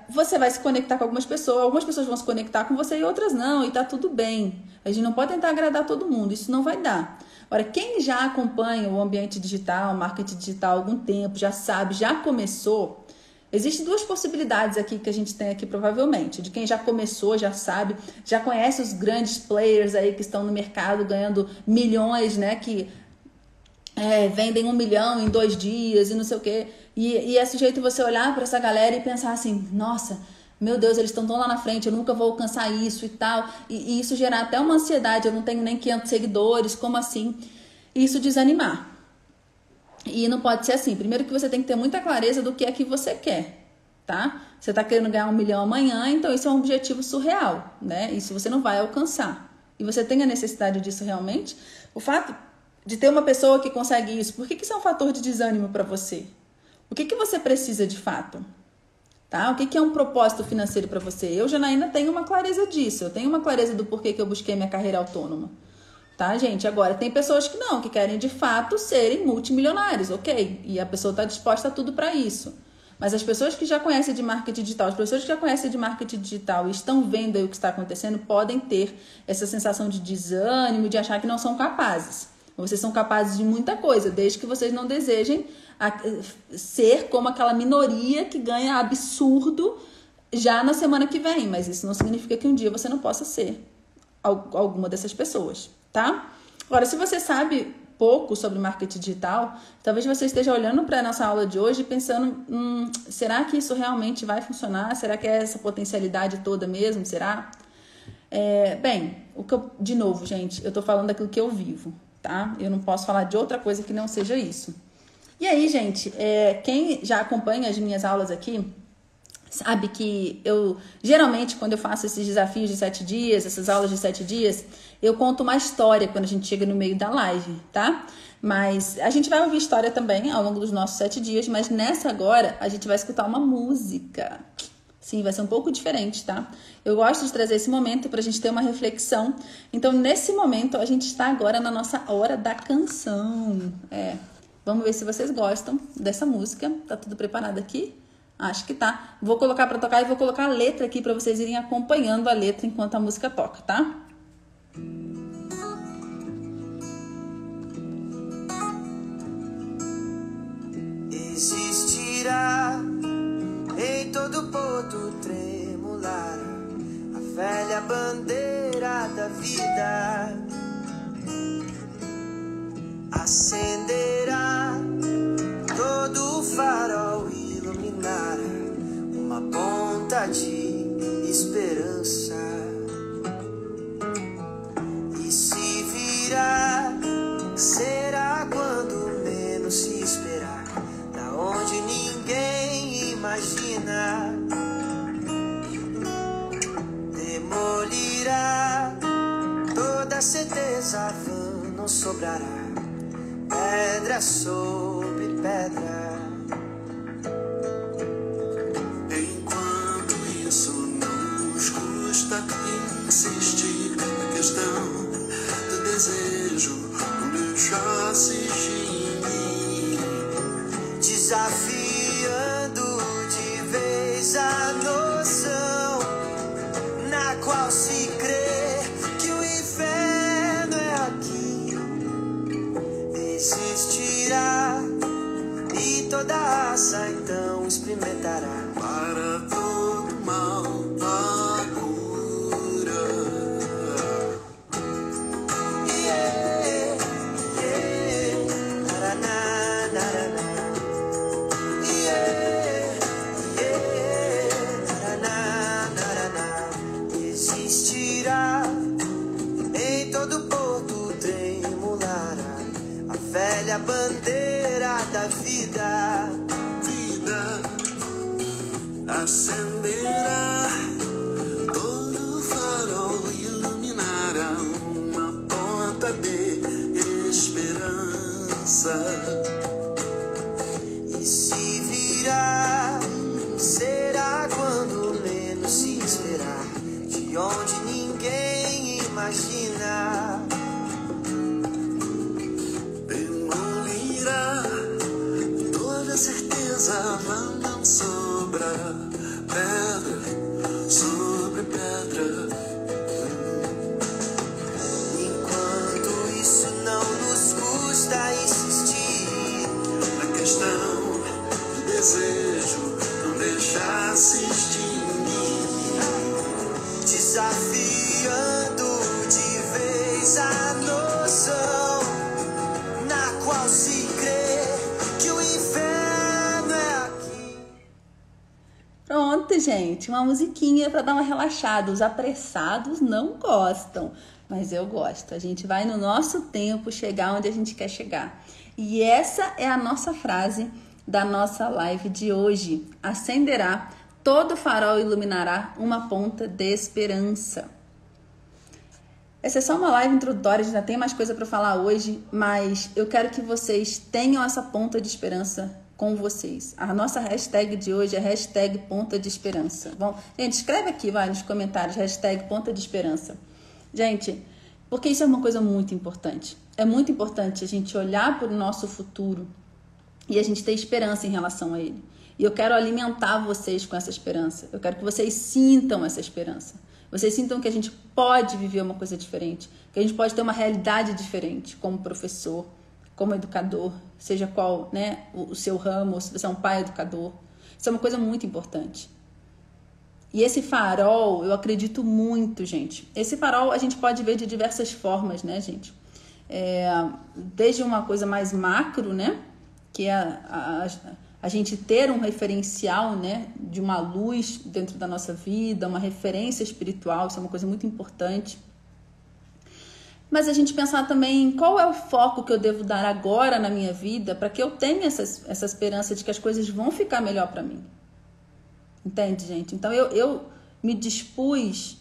você vai se conectar com algumas pessoas vão se conectar com você e outras não, e tá tudo bem. A gente não pode tentar agradar todo mundo, isso não vai dar. Ora, quem já acompanha o ambiente digital, o marketing digital há algum tempo, já sabe, já começou, existem 2 possibilidades aqui que a gente tem aqui provavelmente. De quem já começou, já sabe, já conhece os grandes players aí que estão no mercado ganhando milhões, né? Que vendem 1 milhão em 2 dias e não sei o quê. E é sujeito você olhar para essa galera e pensar assim, nossa, Meu Deus, eles estão tão lá na frente, eu nunca vou alcançar isso e tal. E isso gerar até uma ansiedade, eu não tenho nem 500 seguidores, como assim? E isso desanimar. E não pode ser assim. Primeiro que você tem que ter muita clareza do que é que você quer, tá? Você está querendo ganhar 1 milhão amanhã, então isso é um objetivo surreal, né? Isso você não vai alcançar. E você tem a necessidade disso realmente? O fato de ter uma pessoa que consegue isso, por que isso é um fator de desânimo para você? O que você precisa de fato? Tá? O que é um propósito financeiro para você? Eu, Janaína, tenho uma clareza disso. Eu tenho uma clareza do porquê que eu busquei minha carreira autônoma. Tá, gente? Agora, tem pessoas que não, que querem de fato serem multimilionários, ok? E a pessoa está disposta a tudo para isso. Mas as pessoas que já conhecem de marketing digital, as pessoas que já conhecem de marketing digital e estão vendo aí o que está acontecendo, podem ter essa sensação de desânimo, de achar que não são capazes. Vocês são capazes de muita coisa, desde que vocês não desejem ser como aquela minoria que ganha absurdo já na semana que vem. Mas isso não significa que um dia você não possa ser alguma dessas pessoas, tá? Agora, se você sabe pouco sobre marketing digital, talvez você esteja olhando para a nossa aula de hoje e pensando, será que isso realmente vai funcionar? Será que é essa potencialidade toda mesmo? Será? Bem, de novo, gente, eu tô falando daquilo que eu vivo, tá? Eu não posso falar de outra coisa que não seja isso. E aí, gente, quem já acompanha as minhas aulas aqui, sabe que eu, geralmente, quando eu faço esses desafios de 7 dias, essas aulas de 7 dias, eu conto uma história quando a gente chega no meio da live, tá? Mas a gente vai ouvir história também ao longo dos nossos 7 dias, mas nessa agora a gente vai escutar uma música. Sim, vai ser um pouco diferente, tá? Eu gosto de trazer esse momento pra gente ter uma reflexão. Então, nesse momento, a gente está agora na nossa hora da canção. Vamos ver se vocês gostam dessa música. Tá tudo preparado aqui? Acho que tá. Vou colocar pra tocar e vou colocar a letra aqui pra vocês irem acompanhando a letra enquanto a música toca, tá? Existirá em todo ponto tremular a velha bandeira da vida, acenderá todo o farol, iluminar uma ponta de esperança, e se virá, será quando menos se esperar, da onde ninguém imagina, demolirá toda certeza vã, não sobrará pedra sobre pedra. Enquanto isso não nos custa insistir na questão do desejo, não deixar-se extinguir, desafiando de vez a noção na qual se crê que o inferno é aqui. Existirá gente? Uma musiquinha para dar uma relaxada. Os apressados não gostam, mas eu gosto. A gente vai no nosso tempo chegar onde a gente quer chegar. E essa é a nossa frase da nossa live de hoje. Acenderá, todo farol iluminará uma ponta de esperança. Essa é só uma live introdutória, a gente ainda tem mais coisa para falar hoje, mas eu quero que vocês tenham essa ponta de esperança com vocês. A nossa hashtag de hoje é hashtag ponta de esperança. Bom, gente, escreve aqui, vai, nos comentários, hashtag ponta de esperança. Gente, porque isso é uma coisa muito importante. É muito importante a gente olhar para o nosso futuro e a gente ter esperança em relação a ele. E eu quero alimentar vocês com essa esperança. Eu quero que vocês sintam essa esperança. Vocês sintam que a gente pode viver uma coisa diferente, que a gente pode ter uma realidade diferente como professor, como educador, seja qual, né, o seu ramo, ou se você é um pai educador. Isso é uma coisa muito importante. E esse farol, eu acredito muito, gente. Esse farol a gente pode ver de diversas formas, né, gente? Desde uma coisa mais macro, né, que é a gente ter um referencial, né, de uma luz dentro da nossa vida, uma referência espiritual, isso é uma coisa muito importante. Mas a gente pensar também qual é o foco que eu devo dar agora na minha vida para que eu tenha essa esperança de que as coisas vão ficar melhor para mim. Entende, gente? Então eu me dispus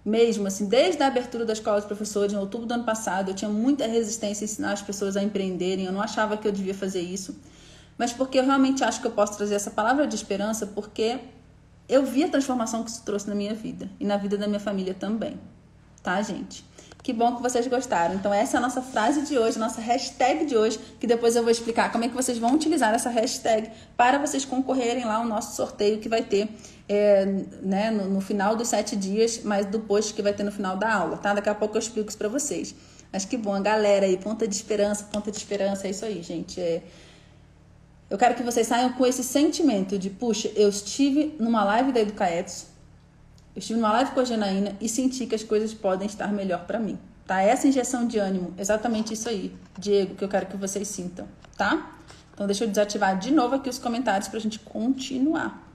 mesmo, assim, desde a abertura da escola de professores em outubro do ano passado, eu tinha muita resistência em ensinar as pessoas a empreenderem, eu não achava que eu devia fazer isso. Mas porque eu realmente acho que eu posso trazer essa palavra de esperança, porque eu vi a transformação que isso trouxe na minha vida e na vida da minha família também. Tá, gente? Que bom que vocês gostaram. Então essa é a nossa frase de hoje, a nossa hashtag de hoje, que depois eu vou explicar como é que vocês vão utilizar essa hashtag para vocês concorrerem lá ao nosso sorteio que vai ter né, no final dos 7 dias, mas do post que vai ter no final da aula, tá? Daqui a pouco eu explico isso pra vocês. Mas que bom, a galera aí, ponta de esperança, é isso aí, gente. Eu quero que vocês saiam com esse sentimento de, puxa, eu estive numa live da Educaetos, eu estive numa live com a Janaína e senti que as coisas podem estar melhor pra mim, tá? Essa injeção de ânimo, exatamente isso aí, Diego, que eu quero que vocês sintam, tá? Então deixa eu desativar de novo aqui os comentários pra gente continuar.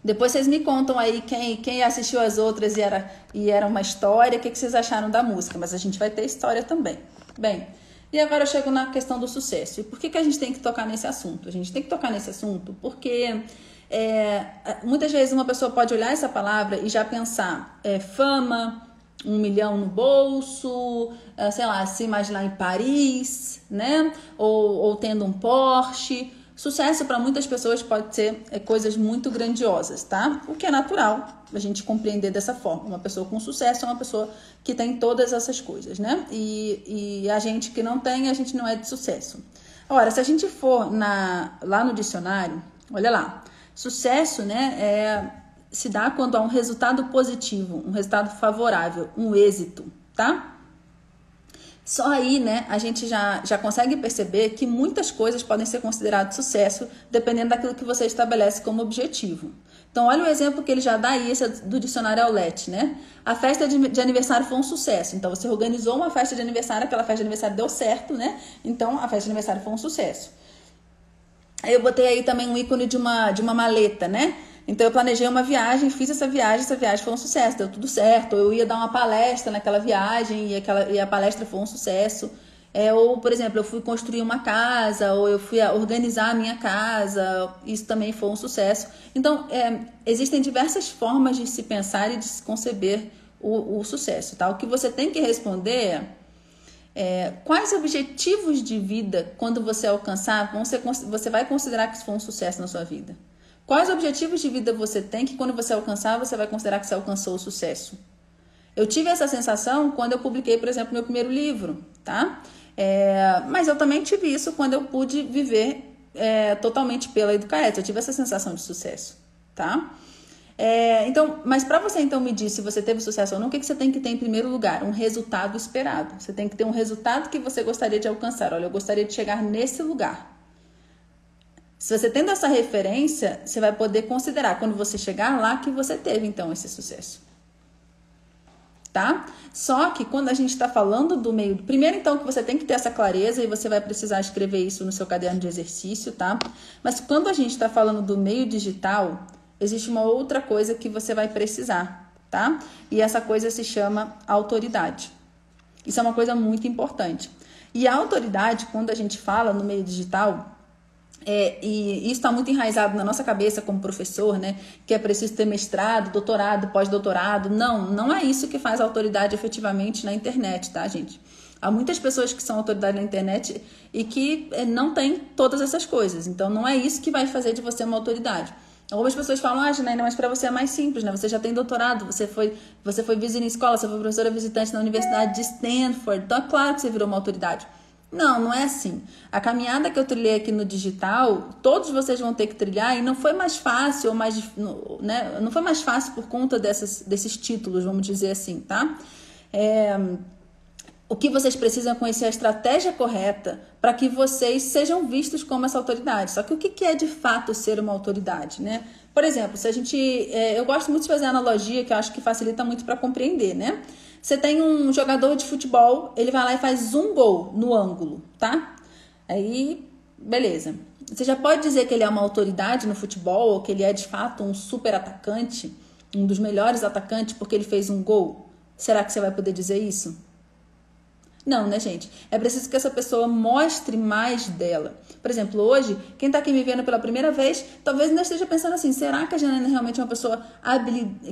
Depois vocês me contam aí quem assistiu as outras e era uma história, o que vocês acharam da música, mas a gente vai ter história também. Bem, e agora eu chego na questão do sucesso. E por que a gente tem que tocar nesse assunto? A gente tem que tocar nesse assunto porque muitas vezes uma pessoa pode olhar essa palavra e já pensar fama, 1 milhão no bolso, sei lá, se imaginar em Paris, né? Ou tendo um Porsche. Sucesso para muitas pessoas pode ser coisas muito grandiosas, tá? O que é natural a gente compreender dessa forma. Uma pessoa com sucesso é uma pessoa que tem todas essas coisas, né? E a gente que não tem, a gente não é de sucesso. Agora, se a gente for lá no dicionário, olha lá. Sucesso, né, se dá quando há um resultado positivo, um resultado favorável, um êxito, tá? Só aí, né, a gente já consegue perceber que muitas coisas podem ser consideradas sucesso dependendo daquilo que você estabelece como objetivo. Então, olha o exemplo que ele já dá aí, esse é do dicionário Aulete, né? A festa de aniversário foi um sucesso. Então, você organizou uma festa de aniversário, aquela festa de aniversário deu certo, né? Então, a festa de aniversário foi um sucesso. Aí eu botei aí também um ícone de uma maleta, né? Então eu planejei uma viagem, fiz essa viagem foi um sucesso, deu tudo certo. Eu ia dar uma palestra naquela viagem e a palestra foi um sucesso. Ou, por exemplo, eu fui construir uma casa, ou eu fui organizar a minha casa, isso também foi um sucesso. Então, existem diversas formas de se pensar e de se conceber o sucesso, tá? O que você tem que responder quais objetivos de vida, quando você alcançar, você vai considerar que isso foi um sucesso na sua vida? Quais objetivos de vida você tem que quando você alcançar, você vai considerar que você alcançou o sucesso? Eu tive essa sensação quando eu publiquei, por exemplo, meu primeiro livro, tá? Mas eu também tive isso quando eu pude viver totalmente pela Educaetos. Eu tive essa sensação de sucesso, tá? Então, mas para você então medir se você teve sucesso ou não, o que você tem que ter em primeiro lugar? Um resultado esperado. Você tem que ter um resultado que você gostaria de alcançar. Olha, eu gostaria de chegar nesse lugar. Se você tendo essa referência, você vai poder considerar quando você chegar lá que você teve então esse sucesso. Tá? Só que quando a gente está falando do meio... Primeiro, então, que você tem que ter essa clareza e você vai precisar escrever isso no seu caderno de exercício, tá? Mas quando a gente está falando do meio digital, existe uma outra coisa que você vai precisar, tá? E essa coisa se chama autoridade. Isso é uma coisa muito importante. E a autoridade, quando a gente fala no meio digital, e isso está muito enraizado na nossa cabeça como professor, né? Que é preciso ter mestrado, doutorado, pós-doutorado. Não é isso que faz autoridade efetivamente na internet, tá, gente? Há muitas pessoas que são autoridade na internet e que não têm todas essas coisas. Então, não é isso que vai fazer de você uma autoridade. Algumas pessoas falam, Janaína, mas para você é mais simples, né? Você já tem doutorado, você foi visiting escola, você foi professora visitante na Universidade de Stanford. Então, é claro que você virou uma autoridade. Não é assim. A caminhada que eu trilhei aqui no digital, todos vocês vão ter que trilhar e não foi mais fácil, né? Não foi mais fácil por conta desses títulos, vamos dizer assim, tá? O que vocês precisam é conhecer a estratégia correta para que vocês sejam vistos como essa autoridade. Só que o que é de fato ser uma autoridade, né? Por exemplo, se a gente... eu gosto muito de fazer analogia, que eu acho que facilita muito para compreender, né? Você tem um jogador de futebol, ele vai lá e faz um gol no ângulo, tá? Aí, beleza. Você já pode dizer que ele é uma autoridade no futebol, ou que ele é de fato um super atacante, um dos melhores atacantes porque ele fez um gol? Será que você vai poder dizer isso? Não, né, gente? É preciso que essa pessoa mostre mais dela. Por exemplo, hoje, quem tá aqui me vendo pela primeira vez, talvez ainda esteja pensando assim, será que a Janaína realmente é uma pessoa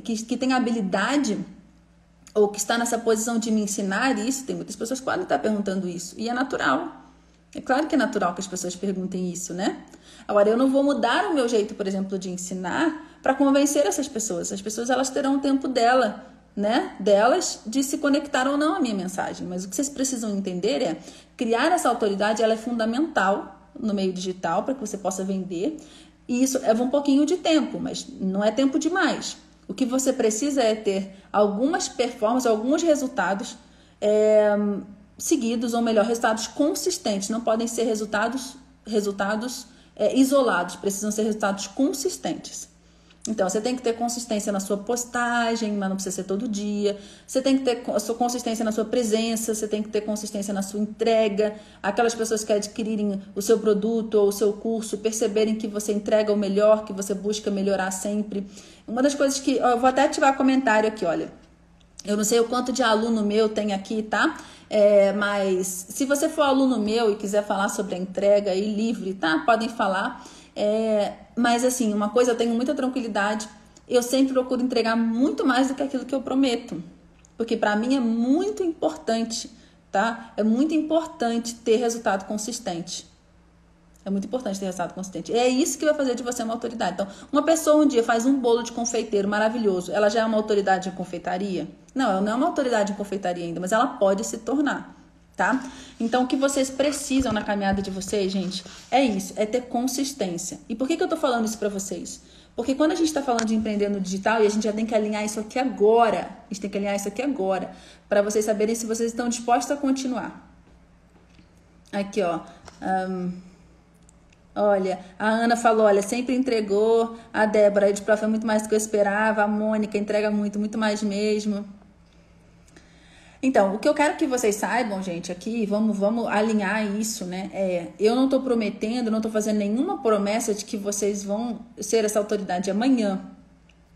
que tem habilidade ou que está nessa posição de me ensinar isso? Tem muitas pessoas que podem estar perguntando isso. E é natural. É claro que é natural que as pessoas perguntem isso, né? Agora, eu não vou mudar o meu jeito, por exemplo, de ensinar para convencer essas pessoas. As pessoas, elas terão o tempo delas de se conectar ou não à minha mensagem. Mas o que vocês precisam entender é criar essa autoridade, ela é fundamental no meio digital para que você possa vender. E isso leva um pouquinho de tempo, mas não é tempo demais. O que você precisa é ter algumas performances, alguns resultados seguidos, ou melhor, resultados consistentes. Não podem ser resultados isolados, precisam ser resultados consistentes. Então, você tem que ter consistência na sua postagem, mas não precisa ser todo dia. Você tem que ter a sua consistência na sua presença, você tem que ter consistência na sua entrega. Aquelas pessoas que adquirirem o seu produto ou o seu curso, perceberem que você entrega o melhor, que você busca melhorar sempre. Uma das coisas que... eu vou até ativar comentário aqui, olha. Eu não sei o quanto de aluno meu tem aqui, tá? Mas se você for aluno meu e quiser falar sobre a entrega aí livre, tá? Podem falar. Mas assim, uma coisa, eu tenho muita tranquilidade, eu sempre procuro entregar muito mais do que aquilo que eu prometo, porque para mim é muito importante, tá? É muito importante ter resultado consistente. É muito importante ter resultado consistente. É isso que vai fazer de você uma autoridade. Então, uma pessoa um dia faz um bolo de confeiteiro maravilhoso, ela já é uma autoridade em confeitaria? Não, ela não é uma autoridade em confeitaria ainda, mas ela pode se tornar. Tá? Então, o que vocês precisam na caminhada de vocês, gente, é isso, é ter consistência. E por que eu tô falando isso pra vocês? Porque quando a gente tá falando de empreender no digital, e a gente já tem que alinhar isso aqui agora, pra vocês saberem se vocês estão dispostos a continuar. Aqui, ó. Olha, a Ana falou, olha, sempre entregou. A Débora, de prof, é muito mais do que eu esperava. A Mônica entrega muito mais mesmo. Então, o que eu quero que vocês saibam, gente, aqui, vamos alinhar isso, né? Eu não tô prometendo, não tô fazendo nenhuma promessa de que vocês vão ser essa autoridade amanhã,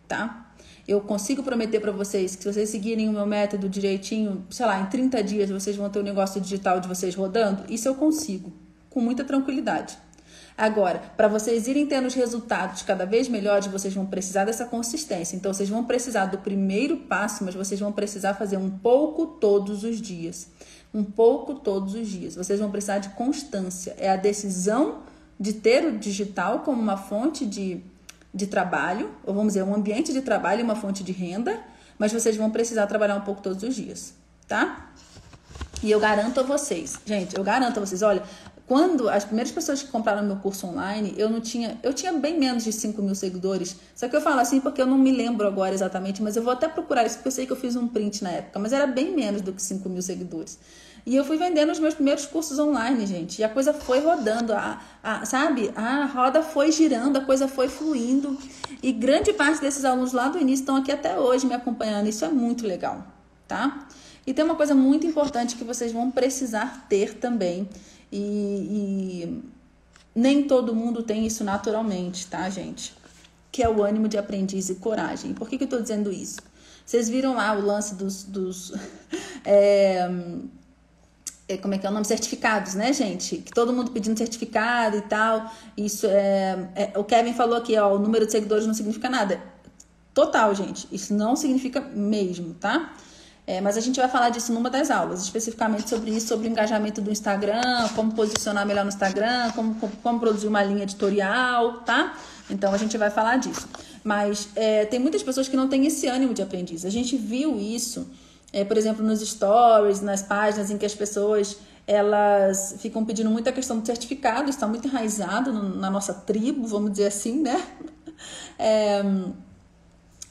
tá? Eu consigo prometer para vocês que se vocês seguirem o meu método direitinho, sei lá, em 30 dias vocês vão ter o negócio digital de vocês rodando. Isso eu consigo, com muita tranquilidade. Agora, para vocês irem tendo os resultados cada vez melhores, vocês vão precisar dessa consistência. Então, vocês vão precisar do primeiro passo, mas vocês vão precisar fazer um pouco todos os dias. Um pouco todos os dias. Vocês vão precisar de constância. É a decisão de ter o digital como uma fonte de trabalho, ou vamos dizer, um ambiente de trabalho e uma fonte de renda, mas vocês vão precisar trabalhar um pouco todos os dias, tá? E eu garanto a vocês, gente, olha... Quando as primeiras pessoas que compraram meu curso online, eu tinha bem menos de 5 mil seguidores. Só que eu falo assim porque eu não me lembro agora exatamente, mas eu vou até procurar isso, porque eu sei que eu fiz um print na época, mas era bem menos do que 5 mil seguidores. E eu fui vendendo os meus primeiros cursos online, gente, e a coisa foi rodando, sabe? A roda foi girando, a coisa foi fluindo, e grande parte desses alunos lá do início estão aqui até hoje me acompanhando, isso é muito legal, tá? E tem uma coisa muito importante que vocês vão precisar ter também, e nem todo mundo tem isso naturalmente, tá, gente? que é o ânimo de aprendiz e coragem. Por que eu estou dizendo isso? Vocês viram lá o lance dos como é que é o nome? Certificados, né, gente? Que todo mundo pedindo certificado e tal. Isso o Kevin falou aqui, ó, o número de seguidores não significa nada. Total, gente. Isso não significa mesmo, tá? Mas a gente vai falar disso numa das aulas, especificamente sobre isso, sobre o engajamento do Instagram, como posicionar melhor no Instagram, como produzir uma linha editorial, tá? Então, a gente vai falar disso. Mas tem muitas pessoas que não têm esse ânimo de aprendiz. A gente viu isso, por exemplo, nos stories, nas páginas em que as pessoas elas ficam pedindo muito a questão do certificado, está muito enraizado na nossa tribo, vamos dizer assim, né?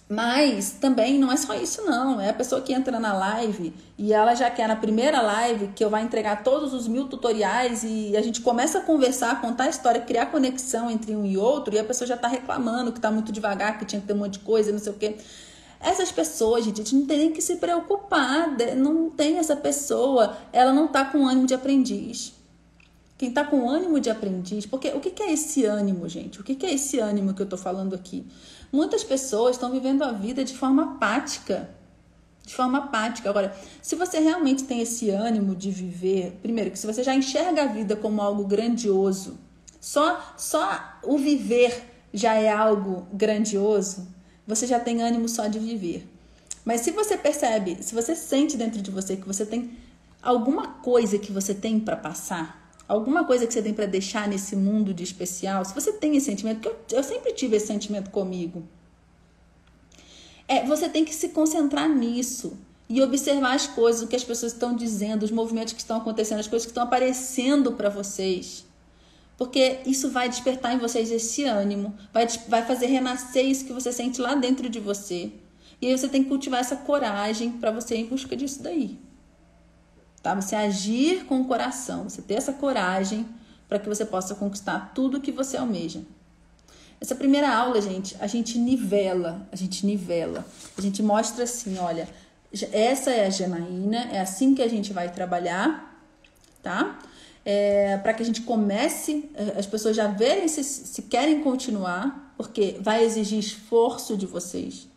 Mas também não é só isso não, é a pessoa que entra na live e ela já quer na primeira live que eu vou entregar todos os 1000 tutoriais e a gente começa a conversar, contar a história, criar conexão entre um e outro e a pessoa já tá reclamando que tá muito devagar, que tinha que ter um monte de coisa, não sei o quê. Essas pessoas, gente, a gente não tem nem que se preocupar, não tem essa pessoa, ela não tá com ânimo de aprendiz. Quem tá com ânimo de aprendiz, porque o que é esse ânimo, gente? O que é esse ânimo que eu tô falando aqui? Muitas pessoas estão vivendo a vida de forma apática. De forma apática. Agora, se você realmente tem esse ânimo de viver, primeiro, que se você já enxerga a vida como algo grandioso, só o viver já é algo grandioso, você já tem ânimo só de viver. Mas se você percebe, se você sente dentro de você que você tem alguma coisa que você tem para passar, alguma coisa que você tem para deixar nesse mundo de especial, se você tem esse sentimento, que eu sempre tive esse sentimento comigo, você tem que se concentrar nisso e observar as coisas, o que as pessoas estão dizendo, os movimentos que estão acontecendo, as coisas que estão aparecendo para vocês. Porque isso vai despertar em vocês esse ânimo, vai fazer renascer isso que você sente lá dentro de você. E aí você tem que cultivar essa coragem para você ir em busca disso daí. Tá? Você agir com o coração, você ter essa coragem para que você possa conquistar tudo que você almeja. Essa primeira aula, gente, a gente nivela, a gente mostra assim, olha, essa é a Janaína, é assim que a gente vai trabalhar, tá? Para que a gente comece, as pessoas já verem se querem continuar, porque vai exigir esforço de vocês,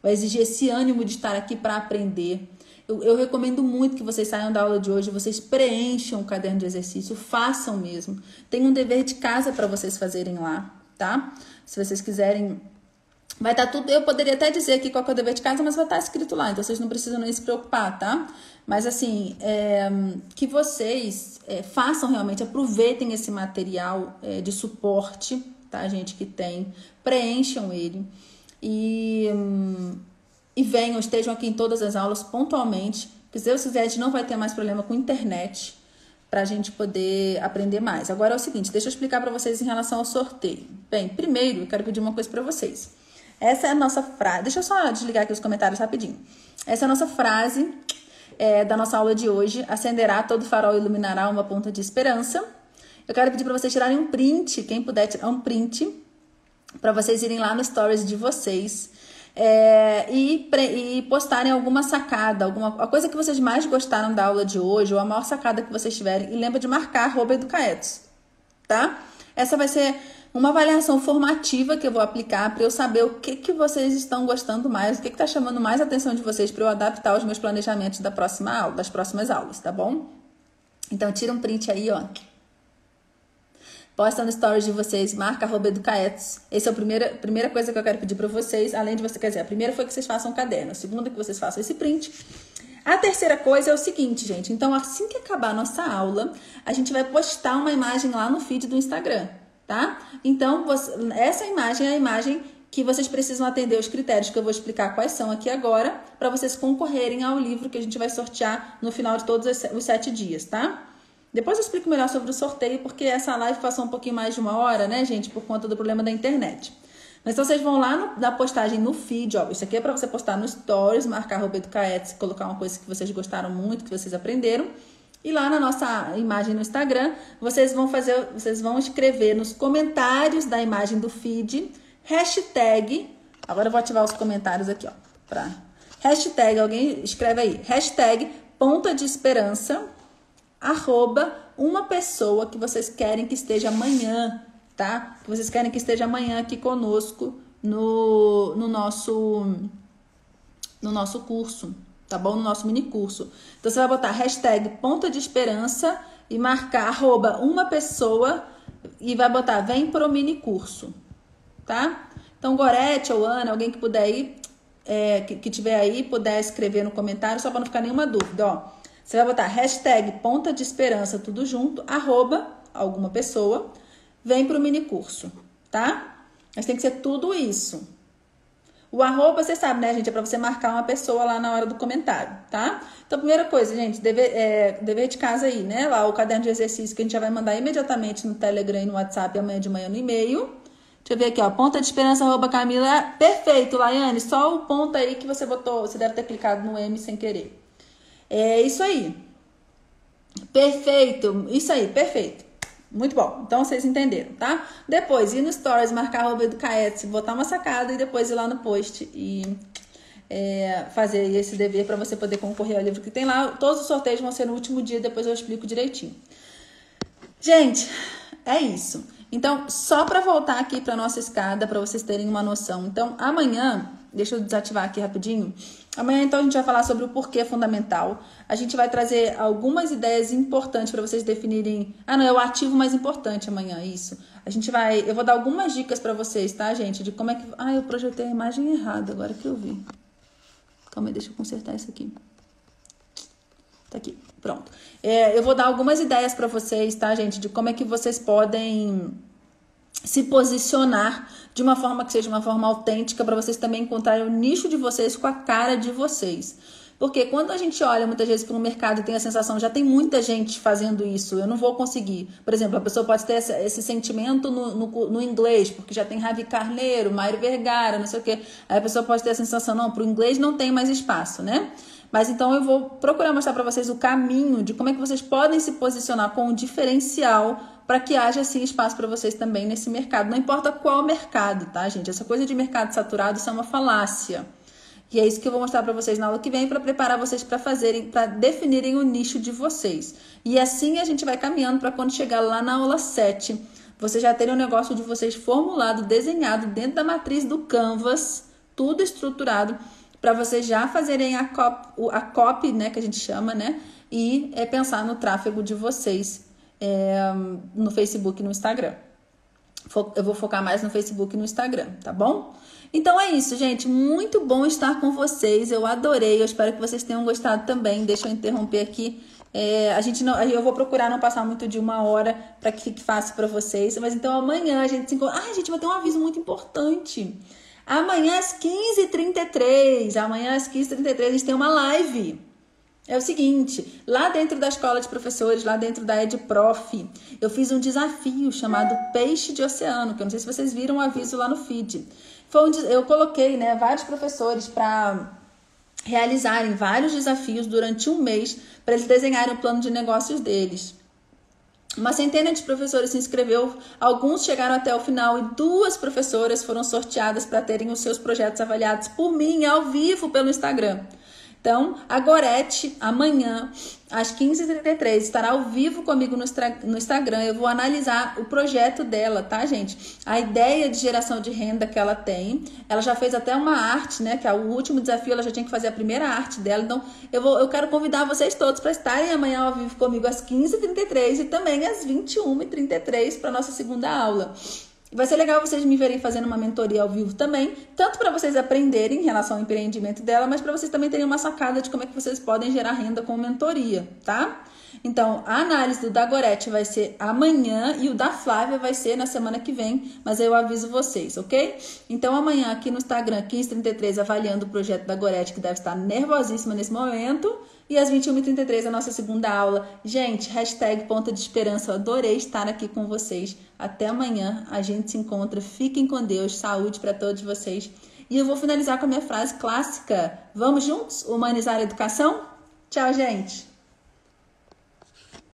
vai exigir esse ânimo de estar aqui para aprender. Eu recomendo muito que vocês saiam da aula de hoje, vocês preencham o caderno de exercício, façam mesmo. Tem um dever de casa para vocês fazerem lá, tá? Se vocês quiserem, vai estar tudo, eu poderia até dizer aqui qual que é o dever de casa, mas vai estar escrito lá, então vocês não precisam nem se preocupar, tá? Mas assim, que vocês façam realmente, aproveitem esse material de suporte, tá, gente, que tem, preencham ele e venham, estejam aqui em todas as aulas pontualmente, que se Deus quiser a gente não vai ter mais problema com internet para a gente poder aprender mais. Agora é o seguinte, deixa eu explicar para vocês em relação ao sorteio. Bem, primeiro eu quero pedir uma coisa para vocês. Essa é a nossa frase, deixa eu só desligar aqui os comentários rapidinho. Essa é a nossa frase da nossa aula de hoje, acenderá todo farol e iluminará uma ponta de esperança. Eu quero pedir para vocês tirarem um print, quem puder tirar um print, para vocês irem lá no stories de vocês, e postarem alguma sacada, a coisa que vocês mais gostaram da aula de hoje, ou a maior sacada que vocês tiverem, e lembra de marcar @educaetos, tá? Essa vai ser uma avaliação formativa que eu vou aplicar para eu saber o que vocês estão gostando mais, o que está chamando mais a atenção de vocês para eu adaptar os meus planejamentos das próximas aulas, tá bom? Então, tira um print aí, ó. Posta no stories de vocês, marca @educaetos. Essa é a primeira coisa que eu quero pedir para vocês, além de você, quer dizer, a primeira foi que vocês façam um caderno, a segunda que vocês façam esse print. A terceira coisa é o seguinte, gente, então assim que acabar a nossa aula, a gente vai postar uma imagem lá no feed do Instagram, tá? Então, essa imagem é a imagem que vocês precisam atender os critérios que eu vou explicar quais são aqui agora, para vocês concorrerem ao livro que a gente vai sortear no final de todos os 7 dias, tá? Depois eu explico melhor sobre o sorteio, porque essa live passou um pouquinho mais de 1 hora, né, gente? Por conta do problema da internet. Mas então vocês vão lá na postagem no feed, ó. Isso aqui é para você postar no stories, marcar @educaetos, colocar uma coisa que vocês gostaram muito, que vocês aprenderam. E lá na nossa imagem no Instagram, vocês vão escrever nos comentários da imagem do feed, hashtag, agora eu vou ativar os comentários aqui, ó. Hashtag, alguém escreve aí, hashtag ponta de esperança, @ uma pessoa que vocês querem que esteja amanhã tá? Que vocês querem que esteja amanhã aqui conosco no nosso curso, tá bom? No nosso mini curso. Então, você vai botar hashtag Ponta de Esperança e marcar @ uma pessoa e vai botar vem pro mini curso, tá? Então, Gorete ou Ana, alguém que puder ir, que tiver aí, puder escrever no comentário, só para não ficar nenhuma dúvida, ó. Você vai botar hashtag Ponta de Esperança, tudo junto, @ alguma pessoa, vem pro mini curso, tá? Mas tem que ser tudo isso. O @ você sabe, né, gente? É pra você marcar uma pessoa lá na hora do comentário, tá? Então, primeira coisa, gente, dever de casa aí, né? Lá o caderno de exercício que a gente já vai mandar imediatamente no Telegram e no WhatsApp amanhã de manhã no e-mail. Deixa eu ver aqui, ó. Ponta de Esperança, @Camila. Perfeito, Laiane. Só o ponto aí que você botou. Você deve ter clicado no M sem querer. É isso aí. Perfeito. Isso aí, perfeito. Muito bom. Então, vocês entenderam, tá? Depois, ir no Stories, marcar @Educaet, botar uma sacada e depois ir lá no post e fazer esse dever para você poder concorrer ao livro que tem lá. Todos os sorteios vão ser no último dia, depois eu explico direitinho. Gente, é isso. Então, só para voltar aqui para nossa escada, para vocês terem uma noção. Então, amanhã, deixa eu desativar aqui rapidinho. Amanhã, então, a gente vai falar sobre o porquê fundamental. A gente vai trazer algumas ideias importantes para vocês definirem. Ah, não, é o ativo mais importante amanhã, isso. Eu vou dar algumas dicas para vocês, tá, gente? De como é que... Ah, eu projetei a imagem errada agora que eu vi. Calma aí, deixa eu consertar isso aqui. Tá aqui, pronto. Eu vou dar algumas ideias para vocês, tá, gente? De como é que vocês podem se posicionar de uma forma que seja uma forma autêntica para vocês também encontrarem o nicho de vocês com a cara de vocês. Porque quando a gente olha muitas vezes para o mercado e tem a sensação, já tem muita gente fazendo isso, eu não vou conseguir. Por exemplo, a pessoa pode ter esse sentimento no inglês, porque já tem Ravi Carneiro, Mário Vergara, não sei o quê. Aí a pessoa pode ter a sensação, não, para o inglês não tem mais espaço, né? Mas então eu vou procurar mostrar para vocês o caminho de como é que vocês podem se posicionar com um diferencial para que haja assim espaço para vocês também nesse mercado. Não importa qual mercado, tá, gente? Essa coisa de mercado saturado, isso é uma falácia. E é isso que eu vou mostrar para vocês na aula que vem para preparar vocês para definirem o nicho de vocês. E assim a gente vai caminhando para quando chegar lá na aula 7, vocês já terem o negócio de vocês formulado, desenhado dentro da matriz do Canvas, tudo estruturado, para vocês já fazerem a copy, né, que a gente chama, né, e pensar no tráfego de vocês no Facebook e no Instagram. Eu vou focar mais no Facebook e no Instagram, tá bom? Então é isso, gente. Muito bom estar com vocês. Eu adorei. Eu espero que vocês tenham gostado também. Deixa eu interromper aqui. Eu vou procurar não passar muito de 1 hora para que fique fácil para vocês. Mas então amanhã a gente se encontra. Ah, gente, vai ter um aviso muito importante. Amanhã às 15h33. Amanhã às 15h33 a gente tem uma live. É o seguinte, lá dentro da escola de professores, lá dentro da EdProf, eu fiz um desafio chamado Peixe de Oceano, que eu não sei se vocês viram o aviso lá no feed. Eu coloquei, né, vários professores para realizarem vários desafios durante um mês para eles desenharem o plano de negócios deles. Uma centena de professores se inscreveu, alguns chegaram até o final e 2 professoras foram sorteadas para terem os seus projetos avaliados por mim ao vivo pelo Instagram. Então, a Gorete, amanhã, às 15h33, estará ao vivo comigo no Instagram. Eu vou analisar o projeto dela, tá, gente? A ideia de geração de renda que ela tem. Ela já fez até uma arte, né? Que é o último desafio, ela já tinha que fazer a primeira arte dela. Então, eu quero convidar vocês todos para estarem amanhã ao vivo comigo às 15h33 e também às 21h33 para a nossa segunda aula. Vai ser legal vocês me verem fazendo uma mentoria ao vivo também, tanto para vocês aprenderem em relação ao empreendimento dela, mas para vocês também terem uma sacada de como é que vocês podem gerar renda com mentoria, tá? Então, a análise do da Gorete vai ser amanhã e o da Flávia vai ser na semana que vem, mas eu aviso vocês, ok? Então, amanhã aqui no Instagram, 15h33, avaliando o projeto da Gorete, que deve estar nervosíssima nesse momento, e às 21h33 a nossa segunda aula. Gente, hashtag Ponta de Esperança, eu adorei estar aqui com vocês. Até amanhã, a gente se encontra. Fiquem com Deus, saúde para todos vocês. E eu vou finalizar com a minha frase clássica. Vamos juntos humanizar a educação? Tchau, gente!